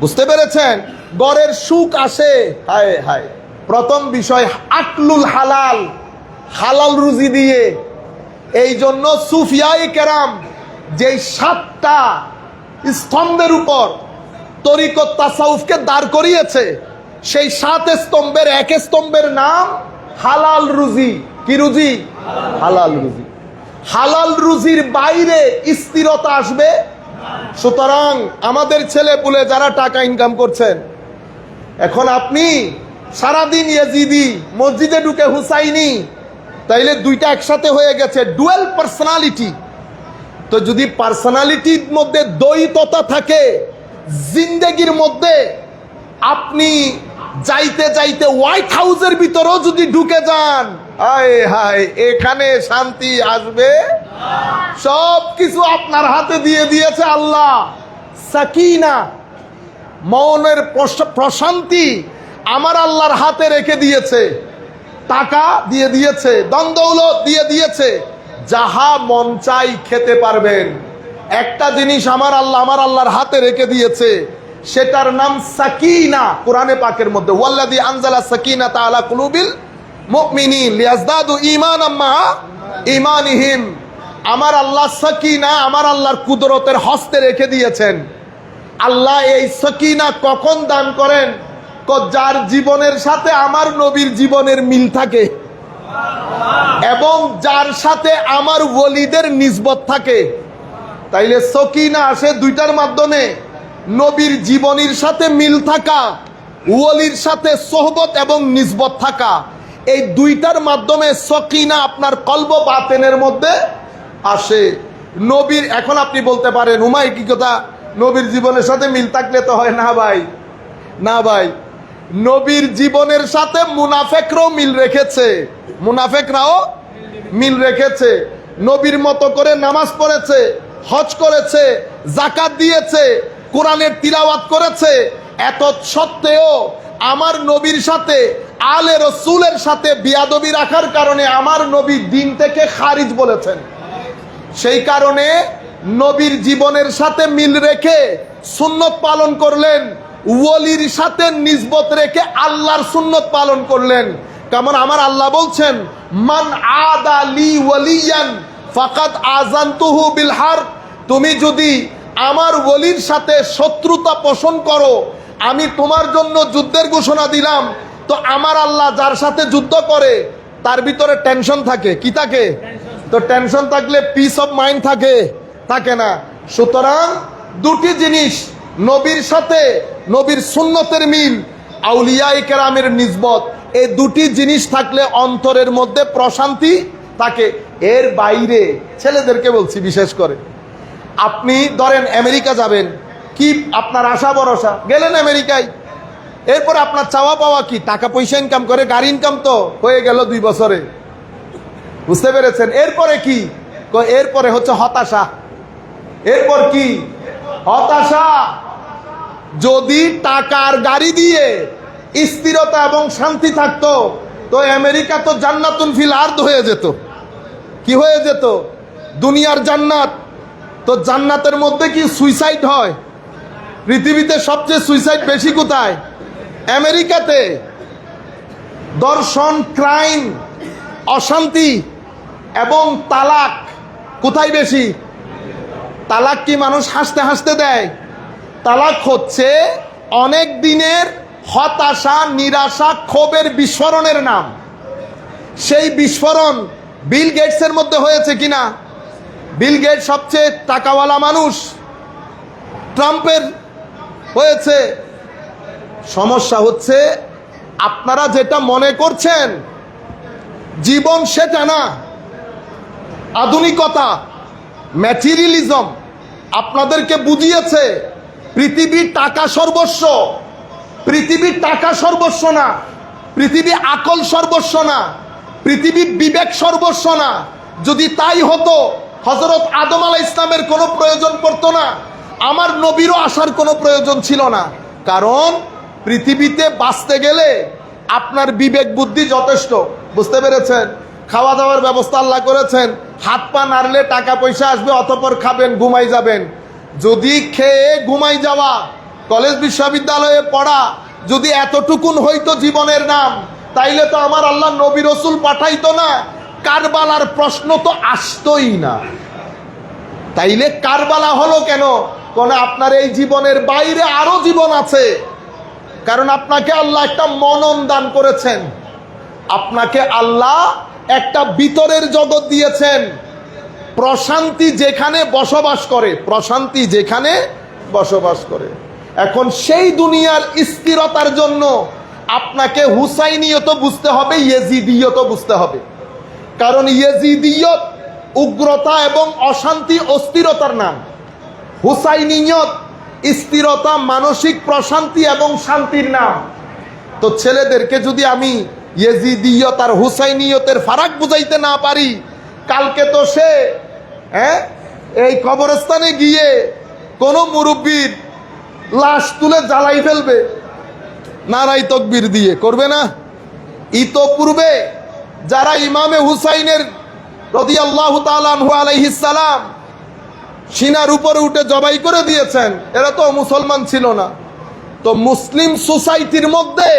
বুঝতে পেরেছেন? গড়ের সুখ আসে হায় হায় প্রথম বিষয় আকলুল হালাল, হালাল রুজি দিয়ে। এই জন্য সুফিয়ায়ে কেরাম যেই 7টা স্তম্ভের উপর তরিকত তাসাউফকে দাঁড় করিয়েছে, সেই 7 স্তম্ভের 1 স্তম্ভের নাম হালাল রুজি। কি রুজি? হালাল রুজি। হালাল রুজির বাইরে স্থিরতা আসবে। সুতরাং আমাদের ছেলে পুলে যারা টাকা ইনকাম করছেন, এখন আপনি সারাদিন ইয়েজিদি, মসজিদে ঢুকে হুসাইনি, তাইলে দুইটা একসাথে হয়ে গেছে, ডুয়াল পার্সোনালিটি। তো যদি পার্সোনালিটির মধ্যে দ্বৈততা থাকে, জিন্দেগির মধ্যে আপনি যাইতে যাইতে হোয়াইট হাউসের ভিতরেও যদি ঢুকে যান, হায় হায় এখানে শান্তি আসবে। সব কিছু আপনার হাতে দিয়ে দিয়েছে আল্লাহ। সাকিনা, মনের প্রশান্তি আমার আল্লাহর হাতে রেখে দিয়েছে। টাকা দিয়ে দিয়েছে, দন্দৌলত দিয়ে দিয়েছে, যাহা মন চাই খেতে পারবেন। একটা জিনিস আমার আল্লাহর হাতে রেখে দিয়েছে, সেটার নাম সাকিনা। কোরআনে পাকের মধ্যে ওয়াল্লাযী আনজালা সাকিনাতা আলা কুলুবিল মুমিনিন লিয়াজদাদু ঈমানাম মা ঈমানিহিম। আমার আল্লাহ সাকিনা আমার আল্লাহর কুদরতের হস্তে রেখে দিয়েছেন। আল্লাহ এই সাকিনা কখন দান করেন? যার জীবনের সাথে আমার নবীর জীবনের মিল থাকে এবং যার সাথে আমার ওলিদের নিসবত থাকে। তাইলে সকিনা আসে দুইটার মাধ্যমে, নবীর জীবনীর সাথে মিল থাকা, ওলির সাথে সোহবত এবং নিসবত থাকা, এই দুইটার মাধ্যমে সকিনা আপনার কলব বাতেনের মধ্যে আসে। নবীর, এখন আপনি বলতে পারেন উমাই কি কথা, নবীর জীবনের সাথে মিল থাকলে তো হয় না ভাই। না ভাই, নবীর জীবনের সাথে মুনাফেকরাও মিল রেখেছে, মুনাফেকরাও মিল রেখেছে। নবীর মতো করে নামাজ পড়েছে, হজ করেছে, যাকাত দিয়েছে, কোরআনের তিলাওয়াত করেছে। এত সত্ত্বেও আমার নবীর সাথে আলে রসুলের সাথে বিয়াদবি রাখার কারণে আমার নবী দিন থেকে খারিজ বলেছেন। সেই কারণে নবীর জীবনের সাথে মিল রেখে সুন্নত পালন করলেন, ওলির সাথে নিসবত রেখে আল্লাহর সুন্নত পালন করলেন। কারণ আমার আল্লাহ বলছেন, মান আদা লি ওয়ালিয়ান ফাকাদ আযানতুহু বিল হারব। তুমি যদি আমার ওলির সাথে শত্রুতা পোষণ করো, আমি তোমার জন্য যুদ্ধের ঘোষণা দিলাম। তো আমার আল্লাহ যার সাথে যুদ্ধ করে তার ভিতরে টেনশন থাকে, কি থাকে? তো টেনশন থাকলে পিস অফ মাইন্ড থাকে না। সুতরাং দুটি জিনিস, নবীর সাথে নবীর সুন্নতের মিল, আউলিয়ায়ে কেরামের নিসবত, এই দুটি জিনিস থাকলে অন্তরের মধ্যে প্রশান্তি থাকে। এর বাইরে ছেলেদেরকে বলছি, বিশেষ করে আপনি ধরেন আমেরিকা যাবেন, কি আপনার আশা ভরসা, গেলেন আমেরিকায়, এরপরে আপনার চাওয়া পাওয়া কি? টাকা পয়সা ইনকাম করে, গাড়ি ইনকাম তো হয়ে গেল 2 বছরে, বুঝতে পেরেছেন? এরপরে কি? এরপরে হচ্ছে হতাশা। এরপর কি? হতাশা। যদি টাকার গাড়ি দিয়ে স্থিরতা এবং শান্তি থাকতো, তো আমেরিকা তো জান্নাতুন ফিল আরদ হয়ে যেত। কি হয়ে যেত? দুনিয়ার জান্নাত। তো জান্নাতের মধ্যে কি সুইসাইড হয়? পৃথিবীতে সবচেয়ে সুইসাইড বেশি কোথায়? আমেরিকাতে। দর্শন, ক্রাইম, অশান্তি এবং তালাক কোথায় বেশি? তালাক কি মানুষ হাসতে হাসতে দেয়? তালাক হচ্ছে অনেক দিনের হতাশা, নিরাশা, ক্ষোভের বিস্ফোরণের নাম। সেই বিস্ফোরণ বিল গেটসের মধ্যে হয়েছে কিনা? বিল গেটস সবচেয়ে টাকাওয়ালা মানুষ, ট্রাম্পের হয়েছে। সমস্যা হচ্ছে আপনারা যেটা মনে করছেন জীবন, সেটা না। আধুনিকতা, ম্যাটেরিয়ালিজম আপনাদেরকে বুঝিয়েছে পৃথিবীর টাকা সর্বস্ব। পৃথিবীর টাকা সর্বস্ব না, পৃথিবী আকল সর্বস্ব না, পৃথিবীর বিবেক সর্বস্ব না। যদি তাই হতো, হযরত আদম আলাইহিস ইসলামের কোনো প্রয়োজন পড়তো না, আমার নবীরও আসার কোনো প্রয়োজন ছিল না। কারণ পৃথিবীতে বাঁচতে গেলে আপনার বিবেক বুদ্ধি যথেষ্ট, বুঝতে পেরেছেন? খাওয়া দাওয়ার ব্যবস্থা আল্লাহ করেছেন, হাত পা নাড়লে টাকা পয়সা আসবে, অতঃপর খাবেন, ঘুমাই যাবেন। যদি খেয়ে ঘুমাই যাওয়া, কলেজ বিশ্ববিদ্যালয়ে পড়া যদি এতটুকুন হইতো জীবনের নাম, তাইলে তো আমার আল্লাহ নবী রসুল পাঠাইতো না, কারবালার প্রশ্ন তো আসতোই না। তাইলে কারবালা হলো কেন? কোন আপনার এই জীবনের বাইরে আরো জীবন আছে। কারণ আপনাকে আল্লাহ একটা মনন দান করেছেন, আপনাকে আল্লাহ একটা ভিতরের জগৎ দিয়েছেন। প্রশান্তি যেখানে বসবাস করে, প্রশান্তি যেখানে বসবাস করে। এখন সেই দুনিয়ার স্থিরতার জন্য আপনাকে হুসাইনিয়ত বুঝতে হবে, ইয়েজিদিয়ত বুঝতে হবে। কারণ ইয়েজিদিয়ত উগ্রতা এবং অশান্তি, অস্থিরতার নাম। হুসাইনিয়ত স্থিরতা, মানসিক প্রশান্তি এবং শান্তির নাম। তো ছেলেদেরকে যদি আমি ইয়েজিদিয়ত আর হুসাইনিয়তের ফারাক বুঝাইতে না পারি, কালকে তো সে এই কবরস্থানে গিয়ে কোন মুরব্বীর লাশ তুলে জ্বালাই ফেলবে, নারাই তকবীর দিয়ে, করবে না? ইতোপূর্বে যারা ইমামে হুসাইনের রাদিয়াল্লাহু তাআলা আনহু আলাইহিস সালাম সিনার উপরে উঠে জবাই করে দিয়েছেন, এরা তো মুসলমান ছিল না। তো মুসলিম সোসাইটির মধ্যে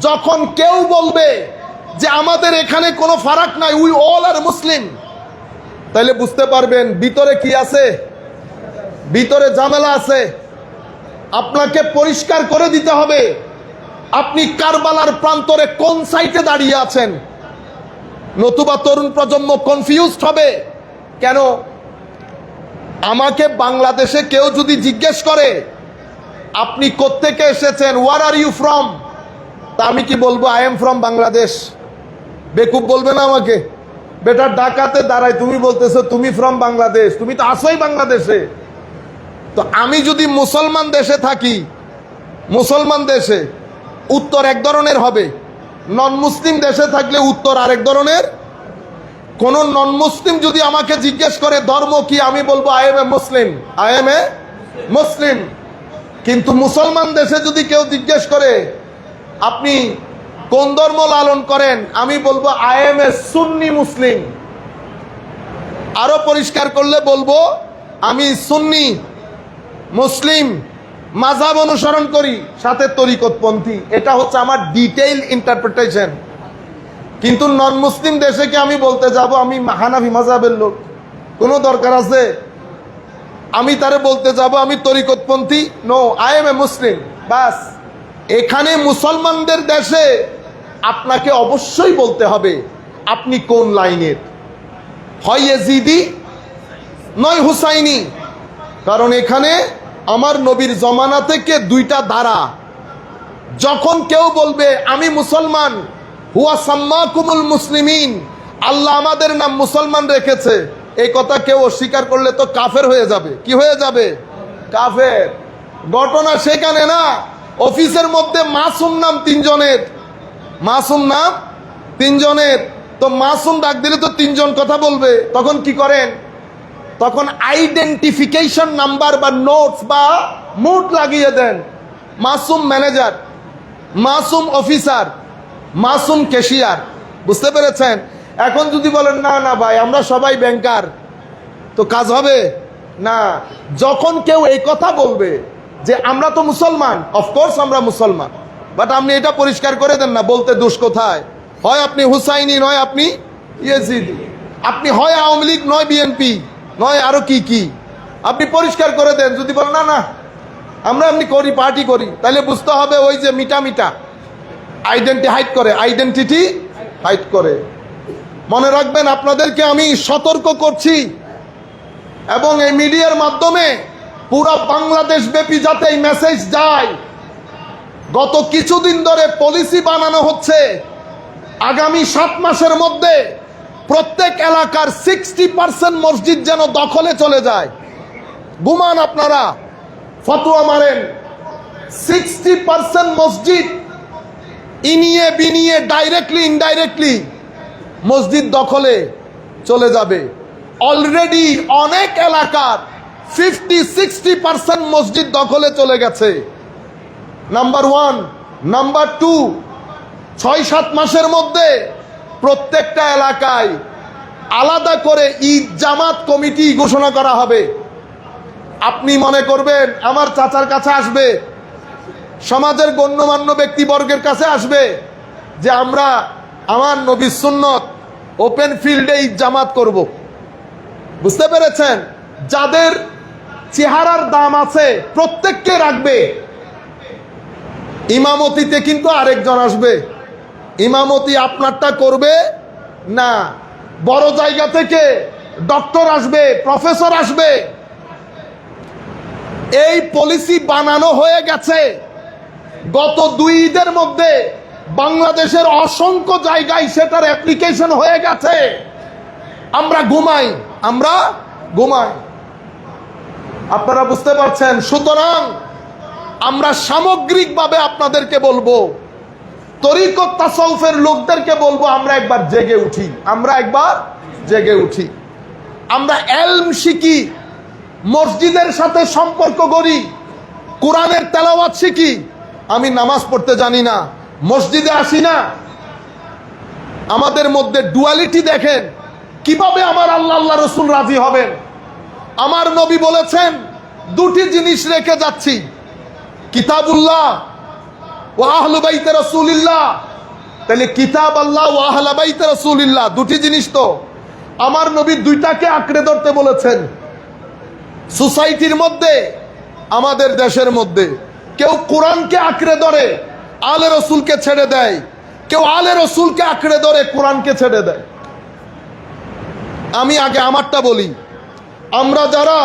যখন কেউ বলবে যে আমাদের এখানে কোনো ফারাক নাই, উই অল আর মুসলিম, তাইলে বুঝতে পারবেন ভিতরে কি আছে, ভিতরে ঝামেলা আছে। আপনাকে পরিষ্কার করে দিতে হবে আপনি কারবালার প্রান্তরে কোন সাইটে দাঁড়িয়ে আছেন, নতুবা তরুণ প্রজন্ম কনফিউজড হবে। কেন? আমাকে বাংলাদেশে কেউ যদি জিজ্ঞেস করে আপনি কোত্থেকে এসেছেন, ওয়ার আর ইউ ফ্রম, তা আমি কি বলবো? I am from Bangladesh. বেকুব বলবে না আমাকে? বেটা ঢাকাতে দাঁড়ায় তুমি বলতেছো তুমি ফ্রম বাংলাদেশ, তুমি তো আসোই বাংলাদেশে। তো আমি যদি মুসলমান দেশে থাকি, মুসলমান দেশে উত্তর এক ধরনের হবে, নন মুসলিম দেশে থাকলে উত্তর আরেক ধরনের। কোন নন মুসলিম যদি আমাকে জিজ্ঞেস করে ধর্ম কি, আমি বলবো I am a Muslim, I am a Muslim. কিন্তু মুসলমান দেশে যদি কেউ জিজ্ঞেস করে আপনি কোন ধর্ম লালন করেন? আমি বলবো আই এম এ সুন্নি মুসলিম। আরো পরিষ্কার করলে বলবো আমি সুন্নি মুসলিম, মাযহাব অনুসরণ করি, সাথে তরিকতপন্থী। এটা হচ্ছে আমার ডিটেইল ইন্টারপ্রিটেশন। কিন্তু নন মুসলিম দেশে কি আমি বলতে যাব আমি হানাফি মাযহাবের লোক? কোনো দরকার আছে? আমি তারে বলতে যাব আমি তরিকতপন্থী? নো, আই এম এ মুসলিম, বাস। এখানে মুসলমানদের দেশে আপনাকে অবশ্যই বলতে হবে আপনি কোন লাইনের, হয় ইয়াজিদি নয় হুসাইনি। কারণ এখানে আমার নবীর জমানা থেকে দুইটা ধারা। যখন কেউ বলবে আমি মুসলমান, হুয়া সাম্মাকুমুল মুসলিমিন, আল্লাহ আমাদের নাম মুসলমান রেখেছে, এই কথা কেউ অস্বীকার করলে তো কাফের হয়ে যাবে। কি হয়ে যাবে? কাফের। ঘটনা সেখানে না, অফিসের মধ্যে মাসুম নাম তিনজনের, মাসুম নাম তিনজনের, তো মাসুম ডাক দিলে তো তিনজন কথা বলবে। তখন কি করেন? তখন আইডেন্টিফিকেশন নাম্বার বা নোটস বা মুড লাগিয়ে দেন। Masum manager, Masum officer, Masum cashier. বুঝতে পেরেছেন? এখন যদি বলেন না না ভাই আমরা সবাই ব্যাংকার, তো কাজ হবে না। যখন কেউ এই কথা বলবে যে আমরা তো মুসলমান, অফকোর্স আমরা মুসলমান, বাট আপনি এটা পরিষ্কার করে দেন না বলতে দোষ কোথায়? হয় আপনি হুসাইনি নয় আপনি ইয়েজিদি, আপনি হয় আওয়ামী লীগ নয় বিএনপি নয় আরো কি কি, আপনি পরিষ্কার করে দেন। যদি বলেন না না আমরা এমনি করি, পার্টি করি, তাহলে বুঝতে হবে ওই যে মিটা মিটা আইডেন্টি হাইড করে, আইডেন্টিটি হাইড করে। মনে রাখবেন, আপনাদেরকে আমি সতর্ক করছি এবং এই মিডিয়ার মাধ্যমে পুরো বাংলাদেশ ব্যাপী যাতে এই মেসেজ যায়। গত কিছুদিন ধরে পলিসি বানানো হচ্ছে আগামী 7 মাসের মধ্যে প্রত্যেক এলাকার 60% মসজিদ যেন দখলে চলে যায়। ঘুমান আপনারা, ফতোয়া মারেন, 60% মসজিদ ইনিয়ে বিনিয়ে ডাইরেক্টলি ইনডাইরেক্টলি মসজিদ দখলে চলে যাবে। অলরেডি অনেক এলাকার 50-60% মসজিদ দখলে চলে গেছে। নাম্বার 1। নাম্বার 2, 6-7 মাসের মধ্যে প্রত্যেকটা এলাকায় আলাদা করে ঈদ জামাত কমিটি ঘোষণা করা হবে। আপনি মনে করবেন আমার চাচার কাছে আসবে, সমাজের গণ্যমান্য ব্যক্তিবর্গের কাছে আসবে যে আমরা আমার নবীর সুন্নত ওপেন ফিল্ডে ঈদ জামাত করব। বুঝতে পেরেছেন? যাদের চেহারার দাম আছে প্রত্যেককে রাখবে। ইমামতিতে কিন্তু আরেকজন আসবে, ইমামতি আপনারটা করবে না। বড় জায়গা থেকে ডক্টর আসবে, প্রফেসর আসবে। এই পলিসি বানানো হয়ে গেছে। গত 2 ঈদের মধ্যে বাংলাদেশের অসংখ্য জায়গায় সেটার অ্যাপ্লিকেশন হয়ে গেছে। আমরা ঘুমাই, আমরা ঘুমাই। আপনারা বুঝতে পারছেন? সুতরাং আমরা সামগ্রিকভাবে আপনাদেরকে বলবো, তরিকত তাসাউফের লোকদেরকে বলবো আমরা একবার জেগে উঠি, আমরা একবার জেগে উঠি। আমরা এলম শিখি, মসজিদের সাথে সম্পর্ক করি, কোরআনের তেলাওয়াত শিখি। আমি নামাজ পড়তে জানি না, মসজিদে আসি না। আমাদের মধ্যে ডুয়ালিটি দেখেন। কিভাবে আমার আল্লাহ আল্লাহ রসুল রাজি হবেন? আমার নবী বলেছেন 2টি জিনিস রেখে যাচ্ছি, কিতাবুল্লাহ ওয়া আহলু বাইতে রাসূলিল্লাহ। তাহলে কিতাব আল্লাহ ওয়া আহলু বাইতে রাসূলিল্লাহ 2টি জিনিস। তো আমার নবী 2টাকে আঁকড়ে ধরতে বলেছেন। সোসাইটির মধ্যে, আমাদের দেশের মধ্যে কেউ কোরআনকে আঁকড়ে ধরে আলে রসুলকে ছেড়ে দেয়, কেউ আলে রসুলকে আঁকড়ে ধরে কোরআনকে ছেড়ে দেয়। আমি আগে আমারটা বলি। আমরা যারা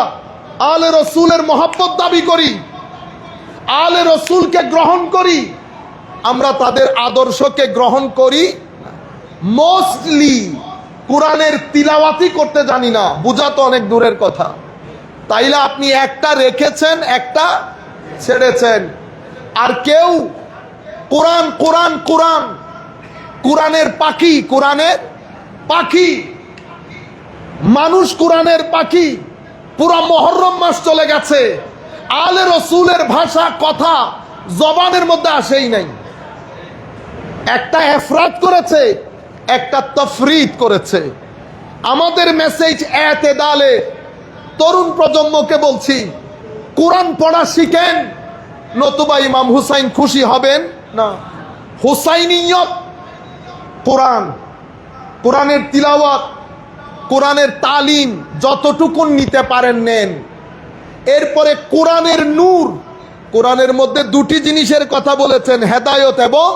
আলে রসুলের মহব্বত দাবি করি, আলে রসুলকে গ্রহণ করি, আমরা তাদের আদর্শকে গ্রহণ করি। মোস্টলি কোরআনের তিলাওয়াতি করতে জানি না, বোঝা তো অনেক দূরের কথা। তাইলে আপনি একটা রেখেছেন, একটা ছেড়েছেন। আর কেউ কোরআন কোরআন কোরআন, কোরআনের পাখি, কোরআনের পাখি, মানুষ কোরআনের পাখি। পুরো মুহররম মাস চলে গেছে, আলে রসুলের ভাষা কথা জবানের মধ্যে আসেই নাই। একটা এফরাত করেছে, একটা তফরিদ করেছে। আমাদের মেসেজ এতেদালে, তরুণ প্রজন্মকে বলছি, কোরআন পড়া শিখেন, নতুবা ইমাম হুসাইন খুশি হবেন না। হুসাইনিয়ত, কোরআন, কোরআনের তিলাওয়াত, কোরআনের তালিম যতটুকুন নিতে পারেন নেন। এরপরে কোরআনের নূর, কোরআনের মধ্যে দুটি জিনিসের কথা বলেছেন, হেদায়ত এবং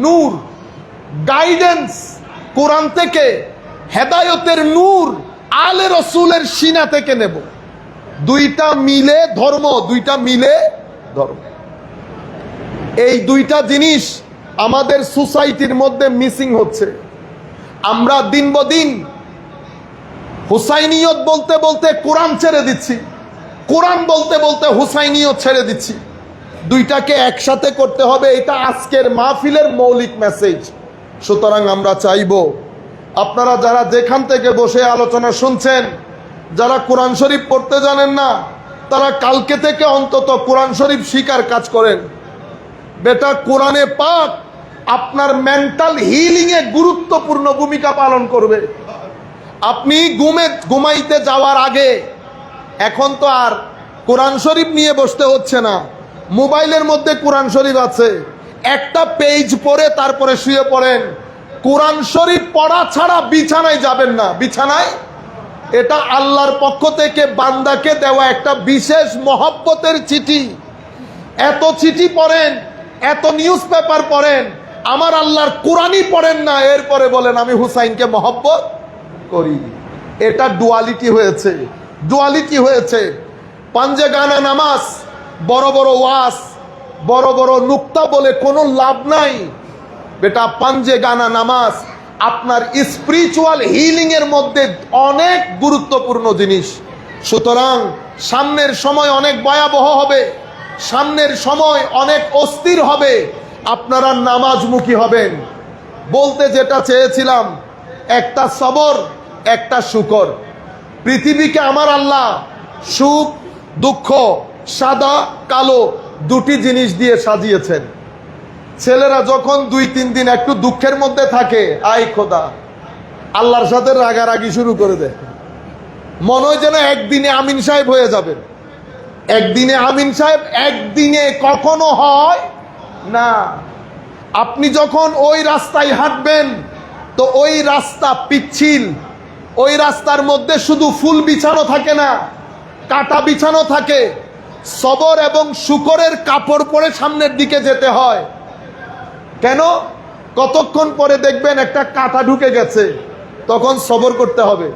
নূর। গাইডেন্স কোরআন থেকে, হেদায়তের নূর আলে রসুলের সিনা থেকে নেব। দুইটা মিলে ধর্ম, দুইটা মিলে ধর্ম। এই দুইটা জিনিস আমাদের সোসাইটির মধ্যে মিসিং হচ্ছে। আমরা দিন বদিন হুসাইনিয়ত বলতে বলতে কোরআন ছেড়ে দিচ্ছি, কোরআন বলতে বলতে হুসাইনিয়ত ছেড়ে দিচ্ছি। দুইটাকে একসাথে করতে হবে, এটা আজকের মাহফিলের মৌলিক মেসেজ। সুতরাং আমরা চাইব আপনারা যারা যেখান থেকে বসে আলোচনা শুনছেন, যারা কোরআন শরীফ পড়তে জানেন না, তারা কালকে থেকে অন্তত কোরআন শরীফ শিখার কাজ করেন। বেটা, কোরআনে পাক আপনার মেন্টাল হিলিং এ গুরুত্বপূর্ণ ভূমিকা পালন করবে। আপনি ঘুমাইতে যাওয়ার আগে, এখন তো আর কোরআন শরীফ নিয়ে বসতে হচ্ছে না, মোবাইলের মধ্যে কোরআন শরীফ আছে, একটা পেজ পড়ে তারপরে শুয়ে পড়েন। কোরআন শরীফ পড়া ছাড়া বিছানায় যাবেন না। বিছানায়, এটা আল্লাহর পক্ষ থেকে বান্দাকে দেওয়া একটা বিশেষ মহব্বতের চিঠি। এত চিঠি পড়েন, এত নিউজ পেপার পড়েন, আমার আল্লাহর কোরআনই পড়েন না, এরপরে বলেন আমি হুসাইনকে মহব্বত করি। এটা ডুয়ালিটি হয়েছে, ডুয়ালিটি হয়েছে। পাঞ্জে গানা নামাজ, বড় বড় ওয়াজ, বড় বড় নুক্তা বলে কোনো লাভ নাই। বেটা, পাঞ্জে গানা নামাজ আপনার স্পিরিচুয়াল হিলিং এর মধ্যে অনেক গুরুত্বপূর্ণ জিনিস। সুতরাং সামনের সময় অনেক ভয়াবহ হবে, সামনের সময় অনেক অস্থির হবে, আপনারা নামাজমুখী হবেন। বলতে যেটা চেয়েছিলাম, একটা সবর, একটা শুকর। পৃথিবীকে আমার আল্লাহ সুখ দুঃখ, সাদা কালো দুটি জিনিস দিয়ে সাজিয়েছেন। ছেলেরা যখন 2-3 দিন একটু দুঃখের মধ্যে থাকে, আই খোদা, আল্লাহর সাথে রাগারাগি শুরু করে দেয়। মনে হয় যেন একদিনে আমিন সাহেব হয়ে যাবেন। একদিনে আমিন সাহেব একদিনে কখনো হয় না। আপনি যখন ওই রাস্তায় হাঁটবেন, তো ওই রাস্তা পিচ্ছিল, ওই রাস্তার মধ্যে শুধু ফুল বিছানো থাকে না, কাটা বিছানো থাকে। সবর এবং শুকরের কাপড় পরে সামনের দিকে যেতে হয়। কেন? কতক্ষণ পরে দেখবেন একটা কাঁটা ঢুকে গেছে, তখন সবর করতে হবে।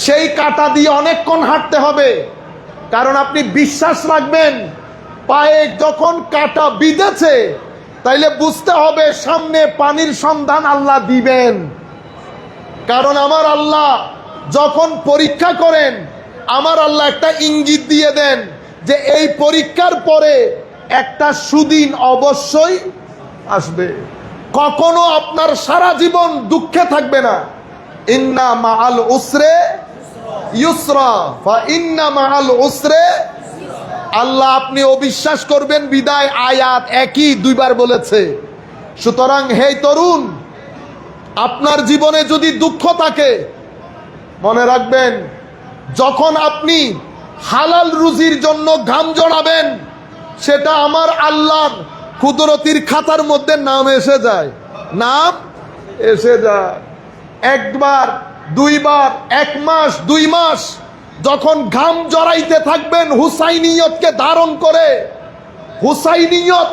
সেই কাঁটা দিয়ে অনেকক্ষণ হাঁটতে হবে, কারণ আপনি বিশ্বাস রাখবেন পায়ে যখন কাঁটা বিঁধেছে, তাইলে বুঝতে হবে সামনে পানির সন্ধান আল্লাহ দিবেন। কারণ আমার আল্লাহ যখন পরীক্ষা করেন, আমার আল্লাহ একটা ইঙ্গিত দিয়ে দেন যে এই পরীক্ষার পরে একটা সুদিন অবশ্যই আসবে। কখনো আপনার সারা জীবন দুঃখে থাকবে না। ইন্না মাআল উসরে ইউসরা, ফা ইন্না মাআল উসরে। আল্লাহ আপনি অবিশ্বাস করবেন বিদায় আয়াত একই দুইবার বলেছে। সুতরাং হে তরুণ, আপনার জীবনে যদি দুঃখ থাকে, মনে রাখবেন যখন আপনি হালাল রুজির জন্য ঘাম জড়াবেন, সেটা আমার আল্লাহর কুদরতির খাতার মধ্যে নাম এসে যায়, নাম এসে যায়। একবার, দুইবার, 1 মাস, 2 মাস যখন ঘাম জড়াইতে থাকবেন হুসাইনিয়তকে ধারণ করে, হুসাইনিয়ত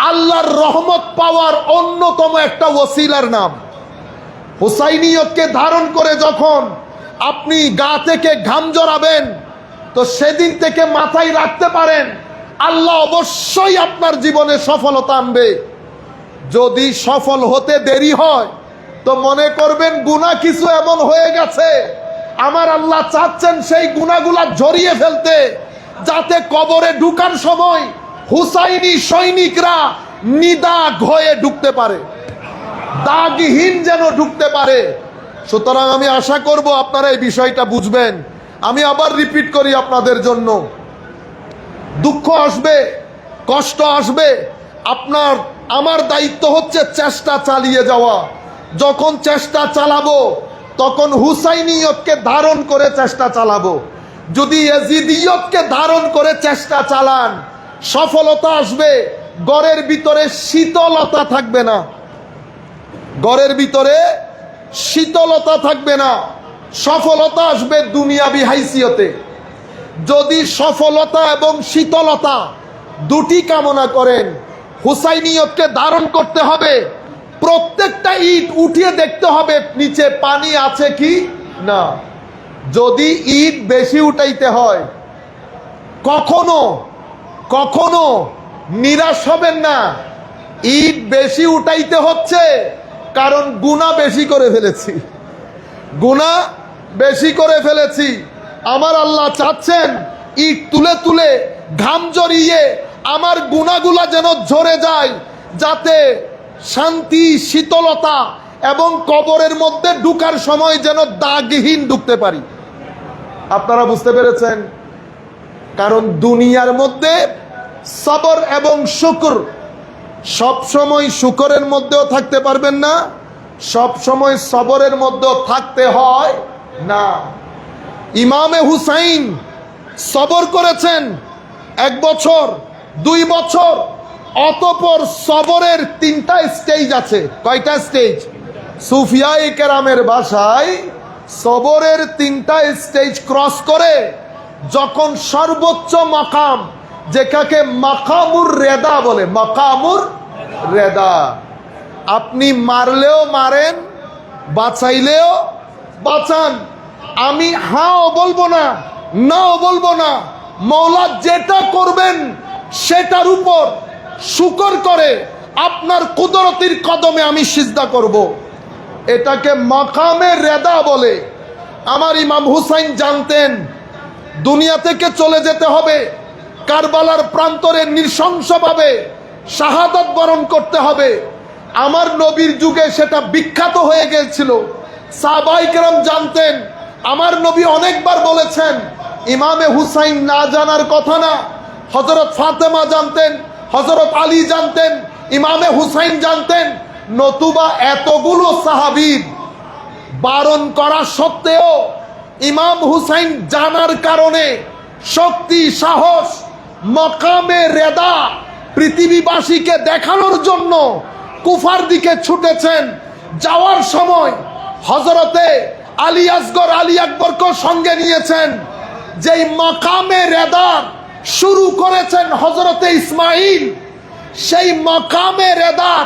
আল্লাহর রহমত পাওয়ার অন্যতম একটা ওসিলার নাম। হুসাইনিয়তকে ধারণ করে যখন আপনি গা থেকে ঘাম জড়াবেন, তো সেদিন থেকে মাথায় রাখতে পারেন আল্লাহ অবশ্যই আপনার জীবনে সফলতা আনবে। যদি সফল হতে দেরি হয়, তো মনে করবেন গুনাহ কিছু এমন হয়ে গেছে, আমার আল্লাহ চাচ্ছেন সেই গুনাহগুলা ঝরিয়ে ফেলতে, যাতে কবরে ঢুকার সময় হুসাইনি সৈনিকরা নিদাগ হয়ে ঢুকতে পারে, দাগহীন যেন ঢুকতে পারে। সুতরাং আমি আশা করব আপনারা এই বিষয়টা বুঝবেন। আমি আবার রিপিট করি আপনাদের জন্য, দুঃখ আসবে, কষ্ট আসবে, আমার দায়িত্ব হচ্ছে চেষ্টা চালিয়ে যাওয়া। যখন চেষ্টা চালাবো তখন হুসাইনিয়তকে ধারণ করে চেষ্টা চালাবো। যদি ইয়াজিদিয়তকে ধারণ করে চেষ্টা চালান, সফলতা আসবে, ঘরের ভিতরে শীতলতা থাকবে না, ঘরের ভিতরে শীতলতা থাকবে না, সফলতা আসবে দুনিয়াবি হাইসিয়তে। যদি সফলতা এবং শীতলতা দুটি কামনা করেন, হুসাইনিয়তকে ধারণ করতে হবে। প্রত্যেকটা ইট উঠিয়ে দেখতে হবে নিচে পানি আছে কি না। যদি ইট বেশি উঠাইতে হয়, কখনো কখনো নিরাশ হবেন না। ইট বেশি উঠাইতে হচ্ছে কারণ গুনাহ বেশি করে ফেলেছি, গুনাহ বেশি করে ফেলেছি। আমার আল্লাহ চাচ্ছেন ইট তুলে তুলে ঘাম জড়িয়ে আমার গুনাহগুলা যেন ঝরে যায়, যাতে শান্তি, শীতলতা এবং কবরের মধ্যে ঢুকার সময় যেন দাগহীন ঢুকতে পারি। আপনারা বুঝতে পেরেছেন? কারণ দুনিয়ার মধ্যে সবর এবং শুকর, সব সময় শুকরের মধ্যেও থাকতে পারবেন না, সব সময় সবরের মধ্যেও থাকতে হয় না। ইমামে হুসাইন সবর করেছেন 1 বছর, 2 বছর, অতঃপর সবরের 3টা স্টেজ আছে। কয়টা স্টেজ? সুফিয়ায়ে কেরামের ভাষায় সবরের 3টা স্টেজ ক্রস করে যখন সর্বোচ্চ মাকাম, যেটাকে মাকামুর রেদা বলে, মাকামুর রেদা, আপনি মারলেও মারেন, বাঁচাইলেও বাঁচান, আমি হাও বলবো না, নাও বলবো না, মওলা যেটা করবেন সেটার উপর শুকর করে আপনার কুদরতির কদমে আমি সিজদা করব। এটাকে মাকামে রেদা বলে। আমার ইমাম হুসাইন জানতেন দুনিয়া থেকে চলে যেতে হবে, কারবালার প্রান্তরে নৃশংসভাবে শাহাদাত বরণ করতে হবে। আমার নবীর যুগে সেটা বিখ্যাত হয়ে গিয়েছিল। সাহাবায়ে কেরাম জানতেন, আমার নবী অনেকবার বলেছেন। ইমামে হুসাইন না জানার কথা না, হযরত ফাতেমা জানতেন, হযরত আলী জানতেন, ইমামে হুসাইন জানতেন। নতুবা এতগুলো সাহাবীর বারণ করা সত্ত্বেও ইমাম হুসাইন জানার কারণে শক্তি, সাহস, মাকামে রেদা পৃথিবীবাসীকে দেখানোর জন্য কুফার দিকে ছুটেছেন। যাওয়ার সময় হযরতে আলী আসগর, আলী আকবরকে সঙ্গে নিয়েছেন। যেই মাকামে রেদা শুরু করেছেন হযরতে ইসমাইল, সেই মাকামে রেদার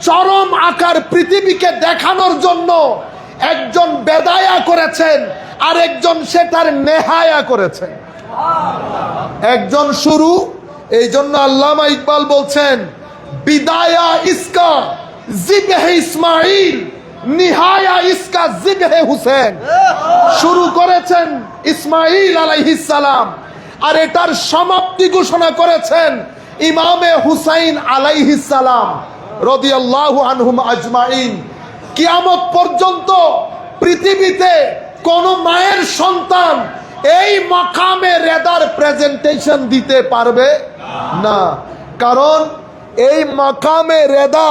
চরম আকার পৃথিবীকে দেখানোর জন্য একজন বেদায়া করেছেন, আর একজন সেটার নেহায়া করেছেন। একজন শুরু, এই জন্য আল্লামা ইকবাল বলছেন, বিদায়া ইসকা জিবহে ইসমাইল, নিহায়া ইসকা জিবহে হুসেন। শুরু করেছেন ইসমাইল আলাইহিস সালাম, আর এটার সমাপ্তি ঘোষণা করেছেন ইমামে হুসাইন আলাইহিস সালাম রাদিয়াল্লাহু আনহুম আজমাইন। কিয়ামত পর্যন্ত পৃথিবীতে কোন মায়ের সন্তান এই মাকামে রেদার প্রেজেন্টেশন দিতে পারবে না। কারণ এই মাকামে রেদা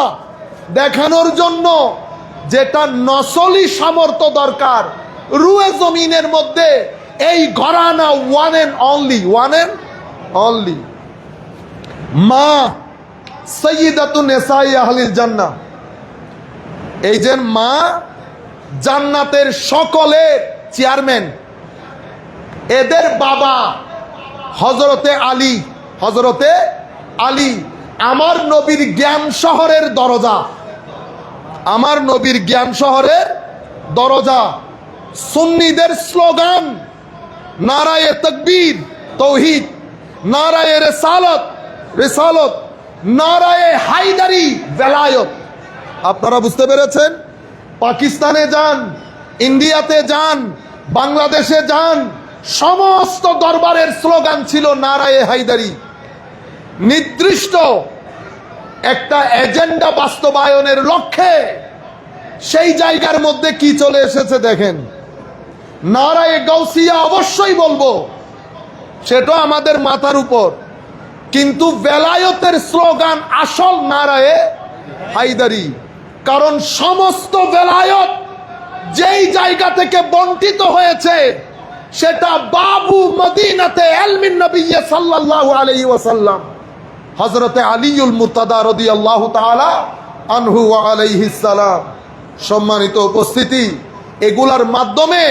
দেখানোর জন্য যেটা নসলি সামর্থ্য দরকার, রুয়ে জমিনের মধ্যে এই ঘরানা ওয়ান এন্ড অনলি মা সাইয়্যিদাতুন নিসাই আহলিল জান্নাহ। এই যে মা জান্নাতের সকলের চেয়ারম্যান, এদের বাবা হযরতে আলী আমার নবীর জ্ঞান শহরের দরজা, আমার নবীর জ্ঞান শহরের দরজা। সুন্নিদের স্লোগান নারায়ে তাকবীর তাওহীদ, নারায়ে রিসালত, নারায়ে হায়দারি বেলায়ত। আপনারা বুঝতে পেরেছেন? পাকিস্তানে যান, ইন্ডিয়াতে যান, বাংলাদেশে যান, সমস্ত দরবারের স্লোগান ছিল নারায়ে হায়দারি। নির্দিষ্ট একটা এজেন্ডা বাস্তবায়নের লক্ষ্যে সেই জায়গার মধ্যে কি চলে এসেছে দেখেন। নারায়ে গাউসিয়া অবশ্যই বলবো, সেটা আমাদের মাথার উপর, কিন্তু বেলায়েতের স্লোগান আসল নারায়ে হায়দারি। কারণ সমস্ত বেলায়েত যেই জায়গা থেকে বন্টিত হয়েছে সেটা বাবু মদিনাতে ইলমিন নবী সাল্লাল্লাহু আলাইহি ওয়াসাল্লাম হযরতে আলীউল মুর্তাদা রাদিয়াল্লাহু তাআলা আনহু ওয়া আলাইহিস সালাম। সম্মানিত উপস্থিতি, এগুলার মাধ্যমে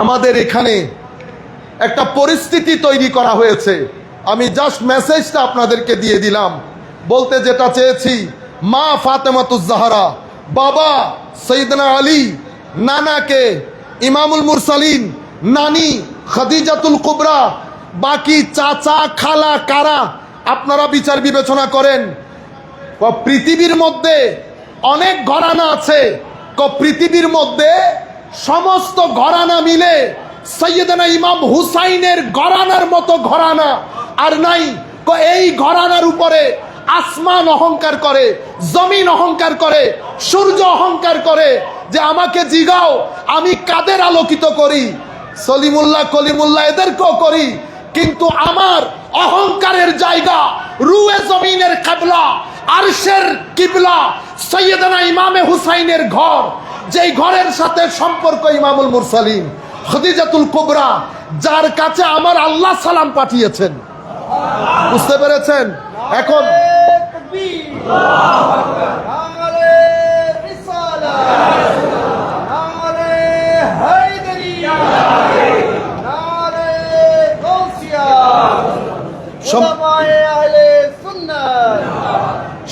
আমাদের এখানে একটা পরিস্থিতি তৈরি করা হয়েছে। আমি জাস্ট মেসেজটা আপনাদেরকে দিয়ে দিলাম। বলতে যেটা চেয়েছি, মা ফাতেমাতুজ জাহরা, বাবা সৈয়দনা আলী, নানাকে ইমামুল মুরসালিন, নানি খাদিজাতুল কুবরা, বাকি চাচা খালা কারা আপনারা বিচার বিবেচনা করেন। পৃথিবীর মধ্যে অনেক ঘরানা আছে, পৃথিবীর মধ্যে সমস্ত ঘরানা মিলে সৈয়দনা ইমাম হুসাইনের ঘরানার মতো ঘরানা আর নাই। এই ঘরানার উপরে আসমান অহংকার করে, জমিন অহংকার করে, সূর্য অহংকার করে যে আমাকে জিগাও আমি কাদের আলোকিত করি, সলিমুল্লাহ কলিমুল্লাহ এদেরকেও করি, কিন্তু আমার অহংকারের জায়গা রুয়ে জমিনের কিবলা, আরশের কিবলা সৈয়দনা ইমামে হুসাইনের ঘর, যেই ঘরের সাথে সম্পর্ক ইমামুল মুরসালিন খাদিজাতুল কুবরা, যার কাছে আমার আল্লাহ সালাম পাঠিয়েছেন। বুঝতে পেরেছেন? এখন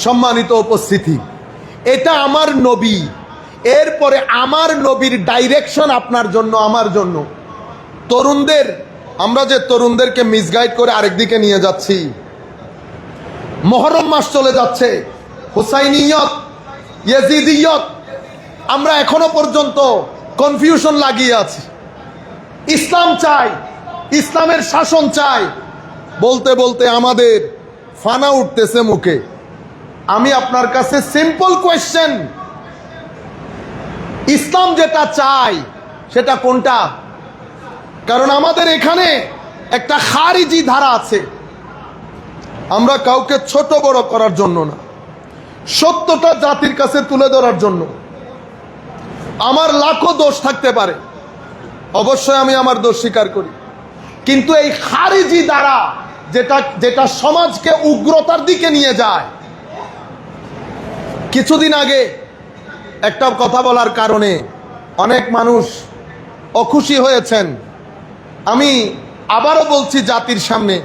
সম্মানিত উপস্থিতি, এটা আমার নবী, এরপরে আমার নবীর ডাইরেকশন আপনার জন্য, আমার জন্য। তরুণদের, আমরা যে তরুণদেরকে মিসগাইড করে আরেকদিকে নিয়ে যাচ্ছি, মুহররম মাস চলে যাচ্ছে, হুসাইনিয়ত, ইয়াজিদিয়ত, আমরা এখনো পর্যন্ত কনফিউশন লাগিয়ে আছি। ইসলাম চাই, ইসলামের শাসন চাই, বলতে বলতে আমাদের ফানা উঠতেছে মুখে। আমি আপনার কাছে সিম্পল কোয়েশ্চেন, ইসলাম যেটা চাই সেটা কোনটা? কারণ আমাদের এখানে একটা খারিজি ধারা আছে। আমরা কাউকে ছোট বড় করার জন্য না, সত্যটা জাতির কাছে তুলে ধরার জন্য। আমার লাখো দোষ থাকতে পারে, অবশ্যই আমি আমার দোষ স্বীকার করি, কিন্তু এই খারিজি দ্বারা যেটা সমাজকে উগ্রতার দিকে নিয়ে যায়। কিছুদিন আগে একটা কথা বলার কারণে অনেক মানুষ অখুশি হয়েছেন। আমি আবারও বলছি জাতির সামনে,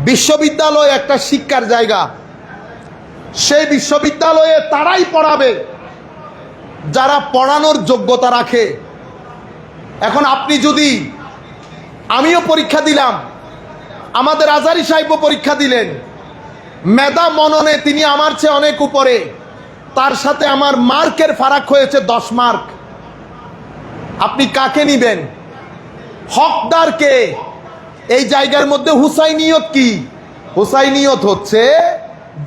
বিশ্ববিদ্যালয় একটা শিক্ষার জায়গা, সেই বিশ্ববিদ্যালয়ে তারাই পড়াবে যারা পড়ানোর যোগ্যতা রাখে। এখন আপনি যদি, আমিও পরীক্ষা দিলাম, আমাদের আজহারী সাহেবও পরীক্ষা দিলেন, মেধা মননে তিনি আমার চেয়ে অনেক উপরে, তার সাথে আমার মার্কের ফারাক হয়েছে 10 মার্ক। আপনি কাকে নিবেন? হকদার কে? এই জায়গার মধ্যে হুসাইনিয়ত কি? হুসাইনিয়ত হচ্ছে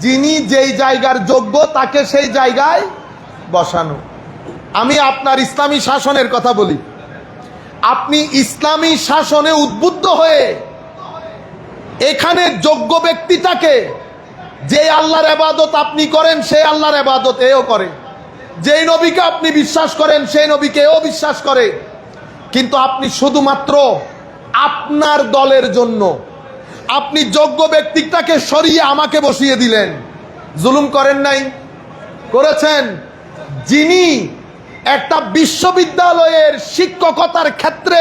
যিনি যেই জায়গার যোগ্য তাকে সেই জায়গায় বসানো। আমি আপনার ইসলামী শাসনের কথা বলি। আপনি ইসলামী শাসনে উদ্বুদ্ধ হয়ে এখানে যোগ্য ব্যক্তিটাকে, যে আল্লাহর ইবাদত আপনি করেন সেই আল্লাহর ইবাদত এও করে, যেই নবীকে আপনি বিশ্বাস করেন সেই নবীকে এও বিশ্বাস করে, কিন্তু আপনি শুধুমাত্র আপনার দলের জন্য আপনি যোগ্য ব্যক্তিটাকে সরিয়ে আমাকে বসিয়ে দিলেন। জুলুম করেন নাই? করেছেন। যিনি একটা বিশ্ববিদ্যালয়ের শিক্ষকতার ক্ষেত্রে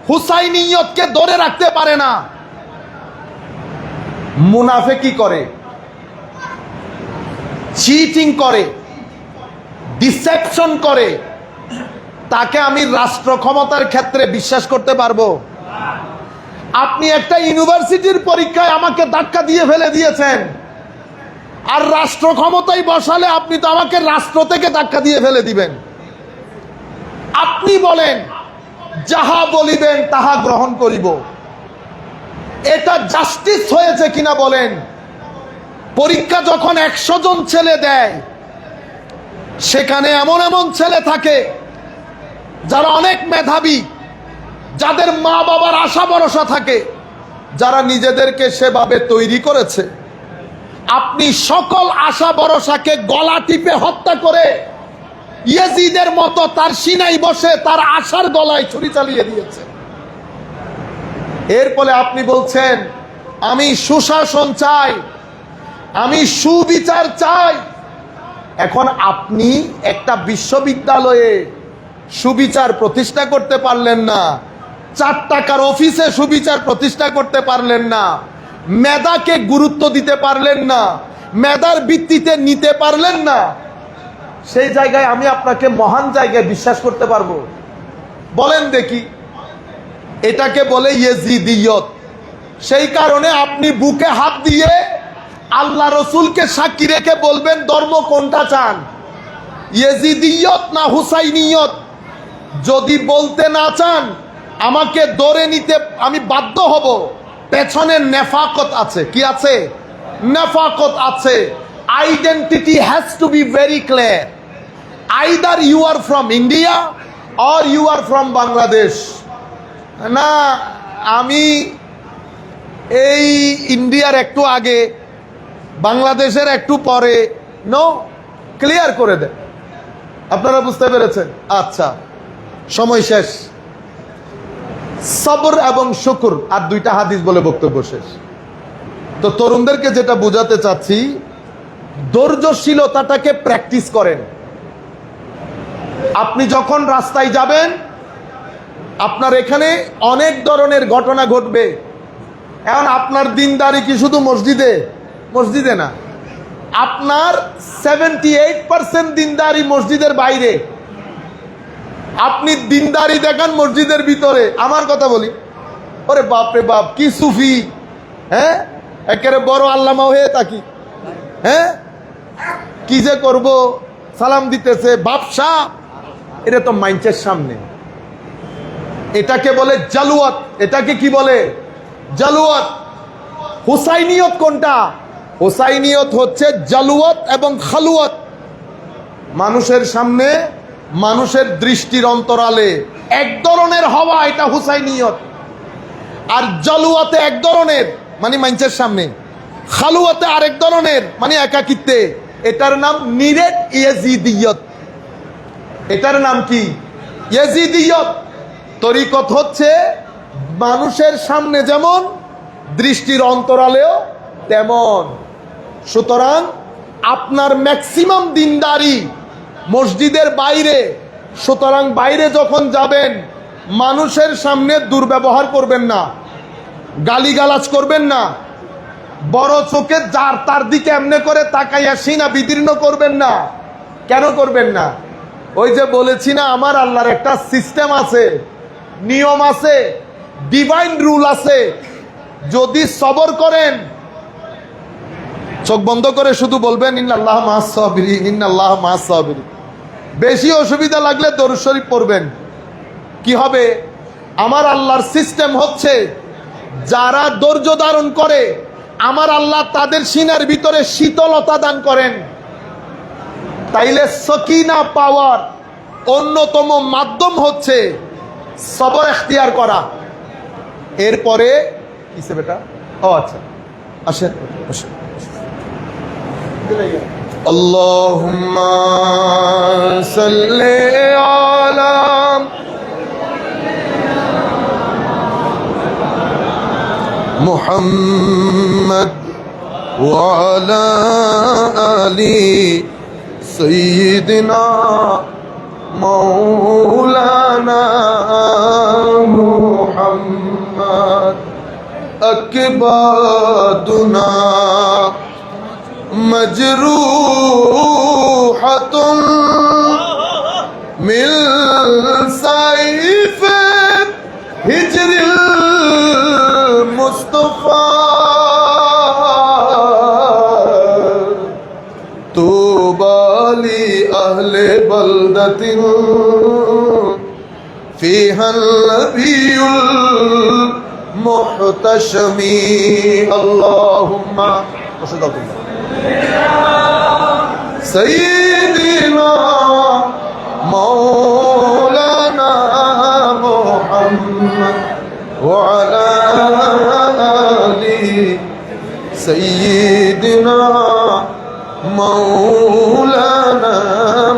হুসাইনিয়তকে ধরে রাখতে পারে না, মুনাফিকি করে, চিটিং করে, ডিসেপশন করে, তাকে আমি রাষ্ট্র ক্ষমতার ক্ষেত্রে বিশ্বাস করতে পারবো? আপনি একটা ইউনিভার্সিটির পরীক্ষায় আমাকে ধাক্কা দিয়ে ফেলে দিয়েছেন, আর রাষ্ট্র ক্ষমতায় বসালে আপনি তো আমাকে রাষ্ট্র থেকে ধাক্কা দিয়ে ফেলে দিবেন। আপনি বলেন যাহা বলিবেন তাহা গ্রহণ করিব, এটা জাস্টিস হয়েছে কিনা বলেন? পরীক্ষা যখন 100 জন ছেলে দেয়, সেখানে এমন এমন ছেলে থাকে যারা অনেক মেধাবী, যাদের মা বাবার আশা ভরসা থাকে, যারা নিজেদেরকে সেভাবে তৈরি করেছে। আপনি সকল আশা ভরসাকে গলা টিপে হত্যা করে ইয়েজিদের মতো তার সিনাই বসে তার আশার গলায় ছুরি চালিয়ে দিয়েছে। এরপরে আপনি বলছেন আমি সুশাসন চাই, আমি সুবিচার চাই। এখন আপনি একটা বিশ্ববিদ্যালয়ে সুবিচার প্রতিষ্ঠা করতে পারলেন না, 4 টাকার অফিসে সুবিচার প্রতিষ্ঠা করতে পারলেন না, মেধাকে গুরুত্ব দিতে পারলেন না, মেধার ভিত্তিতে নিতে পারলেন না। সেই জায়গায় আমি আপনাকে মহান জায়গায় বিশ্বাস করতে পারবো? বলেন দেখি। এটাকে বলে ইয়েজিদিয়ত। সেই কারণে আপনি বুকে হাত দিয়ে আল্লাহ রসুলকে সাক্ষী রেখে বলবেন ধর্ম কোনটা চান, ইয়েজিদিয়ত না হুসাইনিয়ত? যদি বলতে না চান আমাকে ধরে নিতে আমি বাধ্য হব। পেছনে নেফাকত আছে। কি আছে? নেফাকত আছে। Identity has to be very clear. Either you are from India or you are from Bangladesh. না আমি এই ইন্ডিয়ার একটু আগে, বাংলাদেশের একটু পরে। নো, ক্লিয়ার করে দেন। আপনারা বুঝতে পেরেছেন? আচ্ছা, সময় শেষ। সবর এবং শুকর আর 2টা হাদিস বলে বক্তব্য শেষ। তো তরুণদেরকে যেটা বোঝাতে চাচ্ছি, ধৈর্যশীলতাটাকে প্র্যাকটিস করেন। আপনি যখন রাস্তায় যাবেন আপনার এখানে অনেক ধরনের ঘটনা ঘটবে। এখন আপনার দিনদারি কি শুধু মসজিদে? মসজিদে না, আপনার 78% দিনদারি মসজিদের বাইরে। আপনি দিনদারি দেখান মসজিদের ভিতরে। আমার কথা বলি, ওরে বাপরে বাপ কি সুফি, হ্যাঁ একেবারে বড় আল্লামা হয়ে থাকি, হ্যাঁ কি যে করব, সালাম দিতেছে বাপসা। এটা তো মাইন্সের সামনে। এটাকে বলে জালুয়াত। এটাকে কি বলে? জালুয়াত। হুসাইনিয়ত কোনটা? হুসাইনিয়ত হচ্ছে জালুয়াত এবং খালুয়াত। মানুষের সামনে, মানুষের দৃষ্টির অন্তরালে এক ধরনের হওয়া, এটা হুসাইনিয়ত। আর জালুয়াতে এক ধরনের, মানে মাইন্সের সামনে। খালুয়াতে আরেক ধরনের, মানে একাকিত্বে। এটার নাম নিরেট ইয়েজিদিয়ত। এটার নাম কি? ইয়েজিদিয়ত। তরিকত হচ্ছে মানুষের সামনে যেমন, দৃষ্টির অন্তরালেও তেমন। সুতরাং আপনার ম্যাক্সিমাম দিনদারি মসজিদের বাইরে। সুতরাং বাইরে যখন যাবেন মানুষের সামনে দুর্ব্যবহার করবেন না, গালিগালাজ করবেন না, বড় চোখে যার তার দিকে এমনি করে তাকাইয়া সিনা বিদীর্ণ করবেন না। কেন করবেন না? ওই যে বলেছি না, আমার আল্লাহর একটা সিস্টেম আছে, নিয়ম আছে, ডিভাইন রুল আছে। যদি সবর করেন, চোখ বন্ধ করে শুধু বলবেন ইন্নাল্লাহ মা'আস সাবিরিন, ইন্নাল্লাহ মা'আস সাবিরিন। বেশি অসুবিধা লাগলে দরুদ শরীফ পড়বেন। কি হবে? আমার আল্লাহর সিস্টেম হচ্ছে যারা ধৈর্য ধারণ করে আমার আল্লাহ তাদের সিনার ভিতরে শীতলতা দান করেন। তাইলে সকিনা পাওয়ার অন্যতম মাধ্যম হচ্ছে সবর এখতিয়ার করা। এরপরে কিসে বেটা? ও আচ্ছা, আসেন আসেন। আল্লাহুম্মা সাল্লি আলা মুহাম্মদ ওয়া আলা আলি সাইয়্যিদিনা মাওলানা মুহাম্মদ আকবাদুনা মজরুহাতুন মিল সাইফ হিজরিল মুস্তাফা তুবালি আহলে বলদাতিন ফিহাল নবিয়ুল মুহতাশমি। আল্লাহুম্মা সাইয়্যিদিনা মাওলানা মুহাম্মদ ওয়া আলা সাইয়্যিদিনা মাওলানা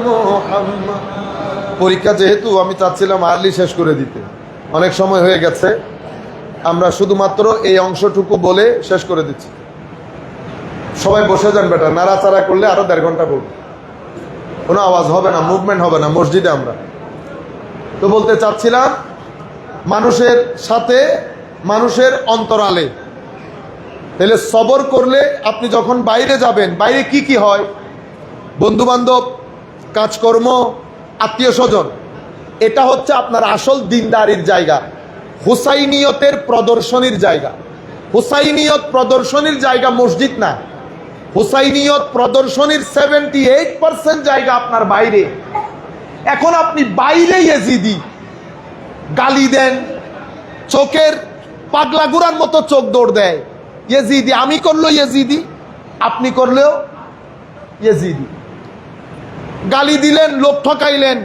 মুহাম্মদ। পরীক্ষা যেহেতু আমি চাচ্ছিলাম আর্লি শেষ করে দিতে, অনেক সময় হয়ে গেছে, আমরা শুধুমাত্র এই অংশটুকু বলে শেষ করে দিচ্ছি। সবাই বসে যান বেটা, নাড়াচাড়া করলে আরো 1.5 ঘন্টা বলবো, কোনো আওয়াজ হবে না, মুভমেন্ট হবে না মসজিদে। আমরা তো বলতে চাচ্ছিলাম মানুষের সাথে, মানুষের অন্তরালে, তাহলে সবর করলে আপনি যখন বাইরে যাবেন, বাইরে কি কি হয়, বন্ধু বান্ধব, কাজকর্ম, আত্মীয় স্বজন, এটা হচ্ছে আপনার আসল দিনদারির জায়গা, হুসাইনিয়তের প্রদর্শনীর জায়গা। হুসাইনিয়ত প্রদর্শনীর জায়গা মসজিদ না, হুসাইনিয়ত প্রদর্শনীর 78% জায়গা আপনার বাইরে। এখন আপনি বাইরে ইয়েজিদি গালি দেন, চোখের পাগলা গুড়ার মতো চোখ দৌড় দেয়, ইয়েজিদি, আমি করলো ইয়েজিদি, আপনি করলেও ইয়েজিদি। গালি দিলেন, লোক ঠকাইলেন,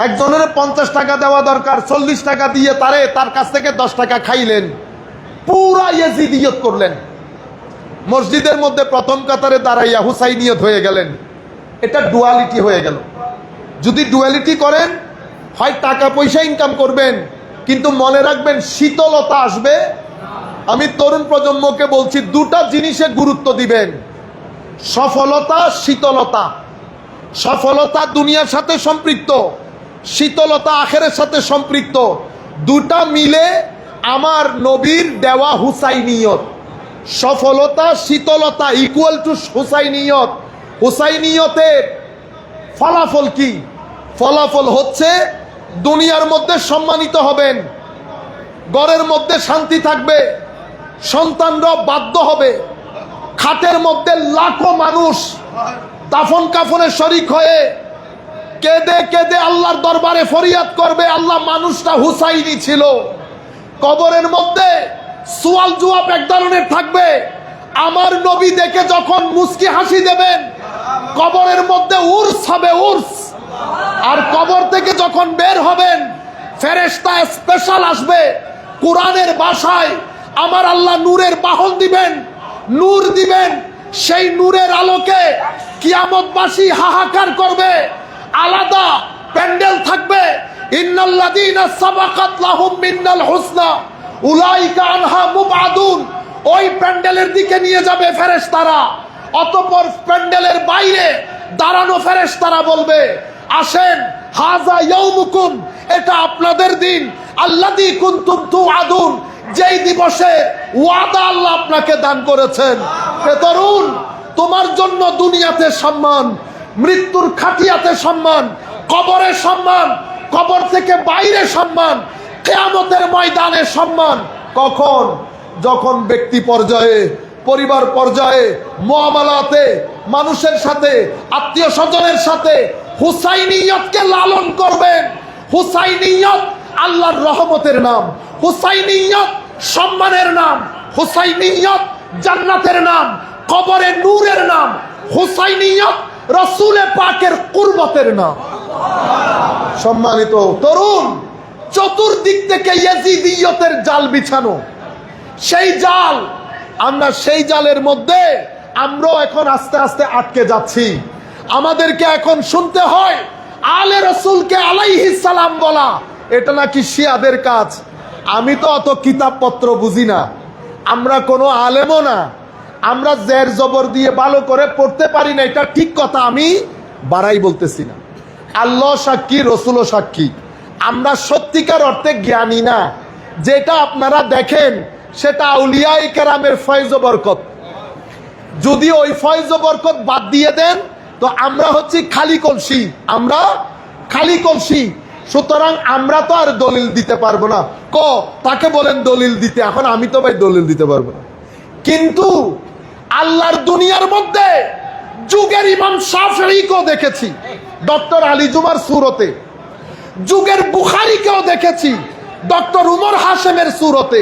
একজনের 50 টাকা দেওয়া দরকার, 40 টাকা দিয়ে তার কাছ থেকে 10 টাকা খাইলেন, পুরা ইয়েজিদিয়ত করলেন। মসজিদের মধ্যে প্রথম কাতারে দাঁড়াইয়া হুসাইনিয়ত হয়ে গেলেন। এটা ডুয়ালিটি হয়ে গেল। যদি ডুয়ালিটি করেন, হয় টাকা পয়সা ইনকাম করবেন, কিন্তু মনে রাখবেন শীতলতা আসবে। আমি তরুণ প্রজন্মকে বলছি, দুটা জিনিসে গুরুত্ব দিবেন, সফলতা, শীতলতা। সফলতা দুনিয়ার সাথে সম্পৃক্ত, শীতলতা আখেরের সাথে সম্পৃক্ত। দুটা মিলে আমার নবীর দেওয়া হুসাইনিয়ত। সফলতা, শীতলতা ইকুয়াল টু হুসাইনিয়ত। হুসাইনিয়তের ফলাফল কি? ফলাফল হচ্ছে দুনিয়ার মধ্যে সম্মানিত হবেন, ঘরের মধ্যে শান্তি থাকবে, সন্তানরা বাধ্য হবে, খাটের মধ্যে লাখো মানুষ দাফন কাফনের শরীক হয়ে কেঁদে কেঁদে আল্লাহর দরবারে ফরিয়াদ করবে, আল্লাহ মানুষটা হুসাইনি ছিল। কবরের মধ্যে সুয়াল জবাব এক ধরনের থাকবে, আমার নবী দেখে যখন মুস্কি হাসি দেবেন, কবরের মধ্যে উর্স হবে, উর্স। আর কবর থেকে যখন বের হবেন, ফেরেশতা স্পেশাল আসবে, কোরআনের ভাষায় আমার আল্লাহ নূরের বাহন দিবেন, নূর দিবেন। সেই নূরের আলোকে কিয়ামতবাসী হাহাকার করবে, আলাদা প্যান্ডেল থাকবে। ইন্নাল্লাযীনা সাবাকাত লাহুম মিনাল হুসনা উলাইকা আনহা মুবআদুন। ওই প্যান্ডেলের দিকে নিয়ে যাবে ফেরেশতারা। অতঃপর প্যান্ডেলের বাইরে দাঁড়ানো ফেরেশতারা বলবে, আসেন, হাযা ইয়াউমুকুম, এটা আপনাদের দিন, আল্লাযী কুনতুম তুআদুন, যেই দিবসে ওয়াদা আল্লাহ আপনাকে দান করেছেন। হে তরুণ, তোমার জন্য দুনিয়াতে সম্মান, মৃত্যুর খাটিয়াতে সম্মান, কবরে সম্মান, কবর থেকে বাইরে সম্মান, কিয়ামতের ময়দানে সম্মান। কখন? যখন ব্যক্তি পর্যায়ে, পরিবার পর্যায়ে, মুআমালাতে, মানুষের সাথে, আত্মীয় স্বজনের সাথে হুসাইনিয়তকে লালন করবেন। হুসাইনিয়ত আল্লাহর রহমতের নাম, হুসাইনিয়ত সম্মানের নাম, হুসাইনিয়ত জান্নাতের নাম, কবরে নূরের নাম, হুসাইনিয়ত রাসূলে পাকের কুরবতের নাম। সম্মানিত তরুণ, চতুর্দিক থেকে ইয়াজিদিয়তের জাল বিছানো, সেই জাল, আমরা সেই জালের মধ্যে আমরাও এখন আস্তে আস্তে আটকে যাচ্ছি। আমাদেরকে এখন শুনতে হয় আলে রাসূলকে আলাইহিস সালাম বলা এটা নাকি শিয়াদের কাজ। আমি তো অত কিতাবপত্র বুঝি না, আমরা কোনো আলেমও না, আমরা জের জবর দিয়ে ভালো করে পড়তে পারি না, এটা ঠিক কথা, আমি বাড়াই বলতেছি না। আল্লাহ সাক্ষী, রসুলও সাক্ষী, আমরা সত্যিকার অর্থে জ্ঞানী না। যেটা আপনারা দেখেন সেটা আউলিয়ায়ে কেরামের ফয়জ ও বরকত। যদি ওই ফয়জ ও বরকত বাদ দিয়ে দেন তো আমরা হচ্ছি খালি কলসি, আমরা খালি কলসি। সুতরাং আমরা তো আর দলিল দিতে পারবো না। তাকে বলেন দলিল দিতে, এখন আমি তো ভাই দলিল দিতে পারবো না। কিন্তু আল্লাহর দুনিয়ার মধ্যে যুগের ইমাম শাফিঈকেও দেখেছি ডক্টর আলী জুমার সুরতে, যুগের বুখারীকেও দেখেছি ডক্টর উমর হাশেমের সুরতে,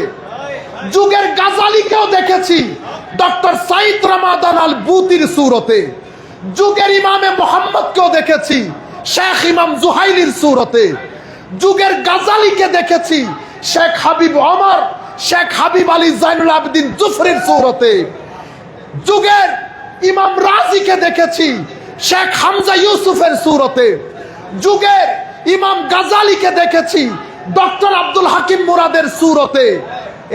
যুগের গাজালিকেও দেখেছি ডক্টর সাইদ রামাদান আল বুতির সুরতে, যুগের ইমামে মোহাম্মদকেও দেখেছি শেখ ইমাম জুহাইলির সুরতে, যুগের গাজালিকে দেখেছি শেখ হাবিব ওমর, শেখ হাবিব আলী জাইনুল আবেদিন জুফরির সুরতে। যুগের ইমাম রাজিকে দেখেছি শেখ হামজা ইউসুফের সুরতে, যুগের ইমাম গাজালিকে দেখেছি ডক্টর আব্দুল হাকিম মুরাদের সুরতে।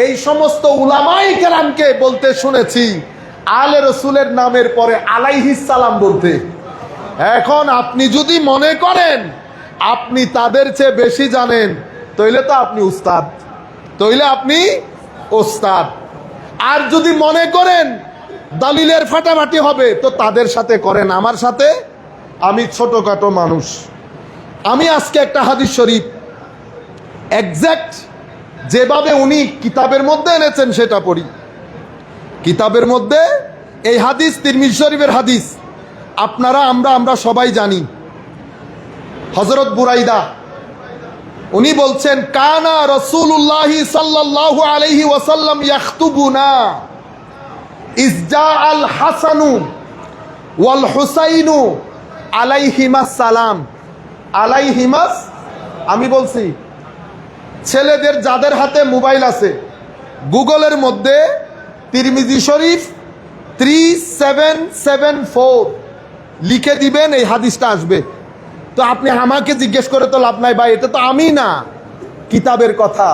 এই সমস্ত উলামায়ে কেরামকে বলতে শুনেছি আলে রসুলের নামের পরে আলাইহিস সালাম বলতে। এখন আপনি যদি মনে করেন আপনি তাদের চেয়ে বেশি জানেন, তাইলে তো আপনি উস্তাদ, তাইলে আপনি ওস্তাদ। আর যদি মনে করেন দলিলের ফাটাফাটি হবে তো তাদের সাথে করেন, আমার সাথে আমি ছোটখাটো মানুষ। আমি আজকে একটা হাদিস শরীফ এক্সাক্ট যেভাবে উনি কিতাবের মধ্যে এনেছেন সেটা পড়ি। কিতাবের মধ্যে এই হাদিস তিরমিজি শরীফের হাদিস, আপনারা আমরা সবাই জানি। হযরত বুরাইদা উনি বলছেন কানা রাসূলুল্লাহ সাল্লাল্লাহু আলাইহি ওয়াসাল্লাম ইয়াখতুবুনা ইজজা আল হাসানু ওয়াল হুসাইনু আলাইহিমাস সালাম। আলাইহিমাস, আমি বলছি ছেলেদের যাদের হাতে মোবাইল আছে গুগলের মধ্যে তিরমিজি শরীফ 3774 লিখে দিবেন, এই হাদিসটা আসবে। তো আপনি আমাকে জিজ্ঞেস করে তো লাভ নাই ভাই, এটা তো আমি না, কিতাবের কথা।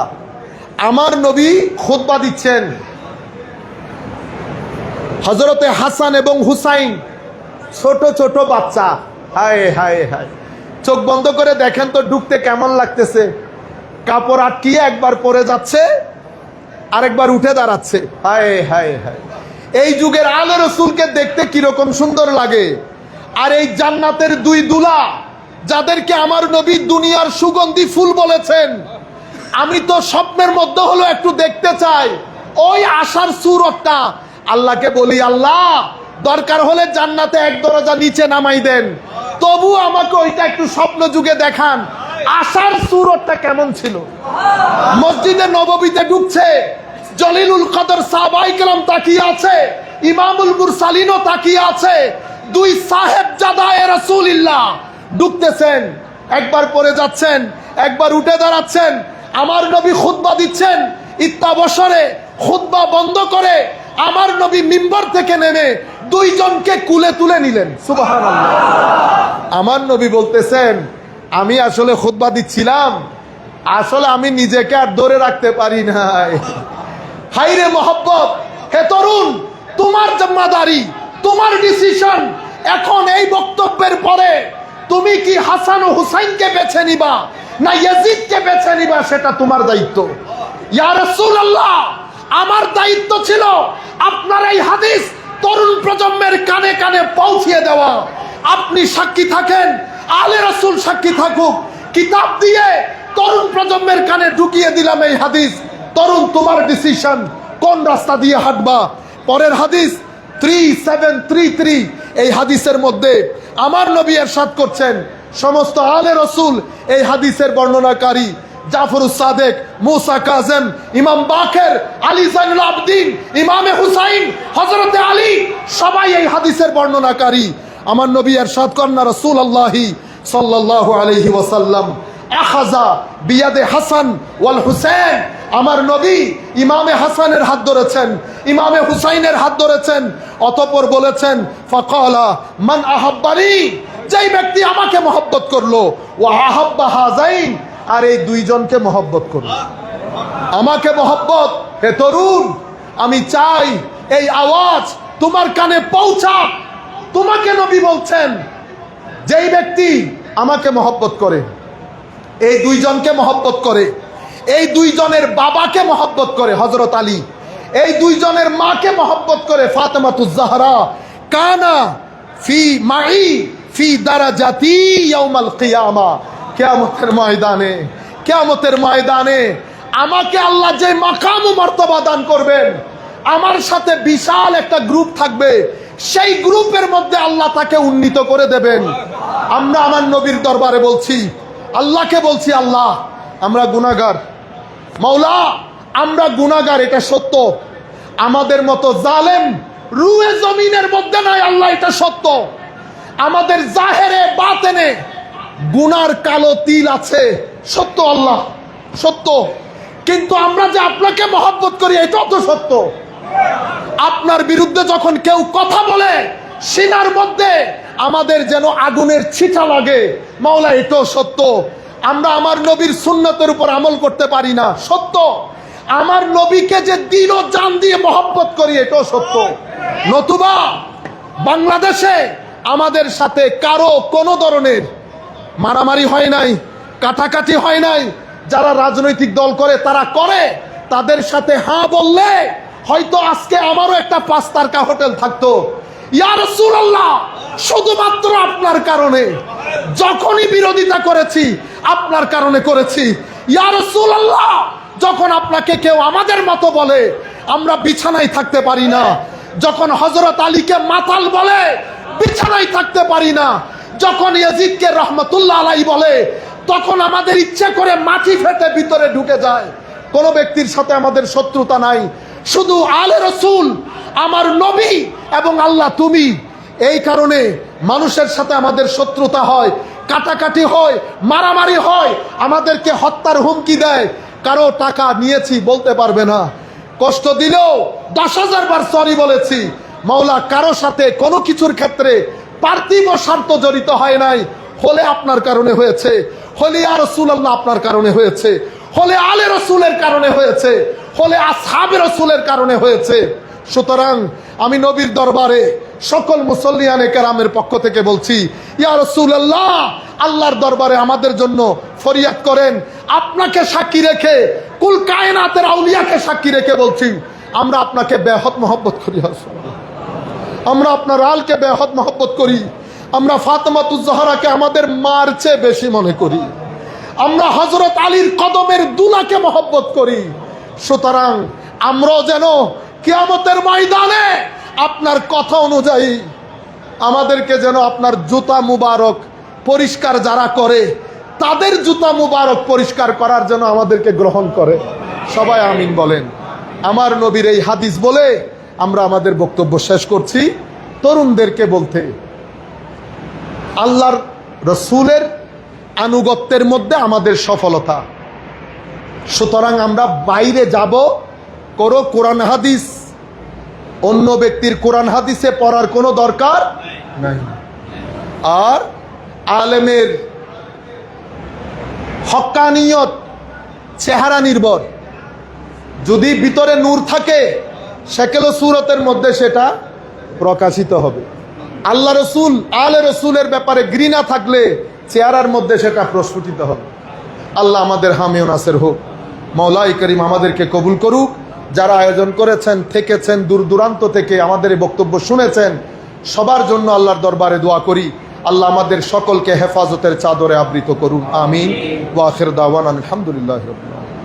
আমার নবী খুতবা দিচ্ছেন, হযরতে হাসান এবং হুসাইন ছোট ছোট বাচ্চা, হায় হায় হায়, চোখ বন্ধ করে দেখেন তো ঢুকতে কেমন লাগতেছে। কাপড় আটকিয়ে একবার পরে যাচ্ছে আরেকবার উঠে দাঁড়াচ্ছে, হায় হায় হায়। এই যুগের আলে রসুলকে দেখতে কিরকম সুন্দর লাগে। আর এই জান্নাতের দুই দুলা যাদেরকে আমার নবী দুনিয়ার সুগন্ধি ফুল বলেছেন, আমি তো স্বপ্নের মধ্যে হলো একটু দেখতে চাই ওই আশার সুরতটা। আল্লাহকে বলি, আল্লাহ দরকার হলে জান্নাতে এক দরজা নিচে নামাই দেন, তবু আমাকে ওইটা একটু স্বপ্ন যুগে দেখান, আশার সুরতটা কেমন ছিল। মসজিদে নববীতে ঢুকছে, জলিলুল কদর সাহাবায়ে কেরাম তাকিয়ে আছে, ইমামুল মুরসালিনও তাকিয়ে আছে, দুই সাহেবজাদায়ে রাসূলুল্লাহ ঢুকতেছেন, একবার পরে যাচ্ছেন একবার উঠে দাঁড়াচ্ছেন। আমার নবী খুতবা দিচ্ছেন, ইত্তাবসরে খুতবা বন্ধ করে আমার নবী মিম্বর থেকে নেমে দুইজনকে কুলে তুলে নিলেন, সুবহানাল্লাহ। আমার নবী বলতেছেন আমি আসলে খুতবা দিচ্ছিলাম, আসলে আমি নিজেকে আর ধরে রাখতে পারি নাই। হাইরে মোহব্বত, হে তরুণ, তোমার জিম্মাদারি, তোমার ডিসিশন। এখন এই বক্তব্যের পরে তুমি কি হাসান ও হুসাইনকে বেছে নিবা না ইয়াজিদকে বেছে নিবা, সেটা তোমার দায়িত্ব। ইয়া রাসূলুল্লাহ, আমার দায়িত্ব ছিল আপনার এই হাদিস তরুণ প্রজন্মের কানে কানে পৌঁছিয়ে দেওয়া। আপনি সাক্ষী থাকেন, আলে রাসূল সাক্ষী থাকুক, কিতাব দিয়ে তরুণ প্রজন্মের কানে ঢুকিয়ে দিলাম এই হাদিস। তরুণ, তোমার ডিসিশন, কোন রাস্তা দিয়ে হাঁটবা। পরের হাদিস 3733, এই হাদিসের মধ্যে আমার নবী ইরশাদ করছেন, সমস্ত আলে রাসূল এই হাদিসের বর্ণনাকারী, জাফরুস সাদেক, মুসা কাজেম, ইমাম বাকের, আলী জাইনুল আবদিন, ইমামে হুসাইন, হযরতে আলী, সবাই এই হাদিসের বর্ণনাকারী। আমার নবী ইরশাদ করেন, রাসূলুল্লাহ সাল্লাল্লাহু আলাইহি ওয়াসাল্লাম আখাযা বিয়াদে হাসান ওয়াল হুসাইন, আমার নবী ইমামে হাসানের হাত ধরেছেন, ইমামে হুসাইনের হাত ধরেছেন, অতঃপর বলেছেন ফাকালা মান আহাব্বানি, যেই ব্যক্তি আমাকে মহব্বত করলো, ওয়া আহাব্বা হাযাইন, আর এই দুইজনকে মহব্বত করলো। আমাকে মহব্বত। হে তরুণ, আমি চাই এই আওয়াজ তোমার কানে পৌঁছাক। তোমাকে নবী বলছেন যেই ব্যক্তি আমাকে মহব্বত করে, এই দুইজনকে মহব্বত করে, এই দুইজনের বাবাকে মহব্বত করে হযরত আলী, এই দুইজনের মাকে মহব্বত করে ফাতেমাতুজ জাহরা, কানা ফি মাই ফি দারাজাতি ইয়াউমাল কিয়ামা, কিয়ামতের ময়দানে, কিয়ামতের ময়দানে আমাকে আল্লাহ যে মাকাম ও মর্তবা দান করবেন, আমার সাথে বিশাল একটা গ্রুপ থাকবে, সেই গ্রুপের মধ্যে আল্লাহ তাকে উন্নীত করে দেবেন। আমরা আমার নবীর দরবারে বলছি, আল্লাহকে বলছি, আল্লাহ আমরা গুনাহগার, মাওলা আমরা গুনাহগার, এটা সত্য। আমাদের মতো জালেম রুয়ে জমিনের মধ্যে নাই, আল্লাহ এটা সত্য। আমাদের জাহেরে বাতেনে গুনার কালো তিল আছে, সত্য আল্লাহ, সত্য। কিন্তু আমরা যে আপনাকে মহব্বত করি এটাও তো সত্য। আপনার বিরুদ্ধে যখন কেউ কথা বলে সিনার মধ্যে আমাদের যেন আগুনের ছিটা লাগে। মাওলা, এটাও সত্য। আমরা আমার নবীর সুন্নতের উপর আমল করতে পারি না, সত্য। আমার নবীকে যে দিল ও জান দিয়ে মহব্বত করি, এটাও সত্য। নতুবা বাংলাদেশে আমাদের সাথে কারো কোনো ধরনের মারামারি হয় নাই, কাটাকাটি হয় নাই। যারা রাজনৈতিক দল করে তারা করে, তাদের সাথে হ্যাঁ বললে হয়তো আজকে আমারও একটা 5 তারকা হোটেল থাকতো। ইয়া রাসূলুল্লাহ, শুধুমাত্র আপনার কারণে যখনই বিরোধিতা করেছি আপনার কারণে করেছি। ইয়া রাসূলুল্লাহ, যখন আপনাকে কেউ আমাদের মতো বলে আমরা বিছানায় থাকতে পারি না, যখন হযরত আলীকে মাতাল বলে বিছানায় থাকতে পারি না, যখন ইয়াজিদকে রহমতুল্লাহ আলাইহি বলে তখন আমাদের ইচ্ছা করে মাটি ফেটে ভিতরে ঢুকে যায়। কোন ব্যক্তির সাথে আমাদের শত্রুতা নাই, শুধু আলে রসুল, আমার নবী এবং আল্লাহ তুমি। এই কারণে মানুষের সাথে আমাদের শত্রুতা হয়, কাটাকাটি হয়, মারামারি হয়, আমাদেরকে হত্যার হুমকি দেয়। কারো টাকা নিয়েছি বলতে পারবে না, কষ্ট দিলেও 10,000 বার সরি বলেছি। মাওলা, কারো সাথে কোনো কিছুর ক্ষেত্রে পার্থিব স্বার্থ জড়িত হয় নাই। হলে আপনার কারণে হয়েছে, হলে ইয়া রাসূলুল্লাহ আপনার কারণে হয়েছে, হলে আলে রসুলের কারণে হয়েছে, হলে আসহাবে রসুলের কারণে হয়েছে। সুতরাং আমি নবীর দরবারে সকল মুসল্লিয়ানে কেরামের পক্ষ থেকে বলছি, ইয়া রাসূলুল্লাহ, আল্লাহর দরবারে আমাদের জন্য ফরিয়াদ করেন। আপনাকে সাক্ষী রেখে, কুল কায়নাতের আউলিয়াকে সাক্ষী রেখে বলছি, আমরা আপনাকে বেহদ মহব্বত করি। আমরা আপনার আলকে বেহদ মহব্বত করি। আমরা ফাতেমাতুজ জাহরাকে আমাদের মার চেয়ে বেশি মনে করি। আমরা হযরত আলীর কদমের দুলাকে মহব্বত করি। সুতরাং আমরাও যেন কিয়ামতের ময়দানে আপনার কথা অনুযায়ী আমাদেরকে যেন আপনার জুতা মুবারক পরিষ্কার যারা করে তাদের জুতা মুবারক পরিষ্কার করার জন্য আমাদেরকে গ্রহণ করে। সবাই আমিন বলেন। আমার নবীর এই হাদিস বলে আমরা আমাদের বক্তব্য শেষ করছি। তরুণদেরকে বলতে, আল্লাহর রসুলের আনুগত্যের মধ্যে আমাদের সফলতা। সুতরাং আমরা বাইরে যাব, করো কোরআন হাদিস, অন্য ব্যক্তির কোরআন হাদিসে পড়ার কোনো দরকার নাই। আর আলেমের হক্কানিয়ত চেহারা নির্ভর, যদি ভিতরে নূর থাকে শেকেল ও সুরতের মধ্যে সেটা প্রকাশিত হবে। আল্লাহ রসুল আলে রসুলের ব্যাপারে ঘৃণা থাকলে চেহারার মধ্যে সেটা প্রস্ফুটিত হবে। আল্লাহ আমাদের হামি ও নাসির হোক। মাওলাই করিম আমাদেরকে কবুল করুক। যারা আয়োজন করেছেন, থেকেছেন দূর দূরান্ত থেকে আমাদের এই বক্তব্য শুনেছেন, সবার জন্য আল্লাহর দরবারে দোয়া করি, আল্লাহ আমাদের সকলকে হেফাজতের চাদরে আবৃত করুন। আমিন। ওয়া আখির দাওয়ানা আলহামদুলিল্লাহি রাব্বিল আলামিন।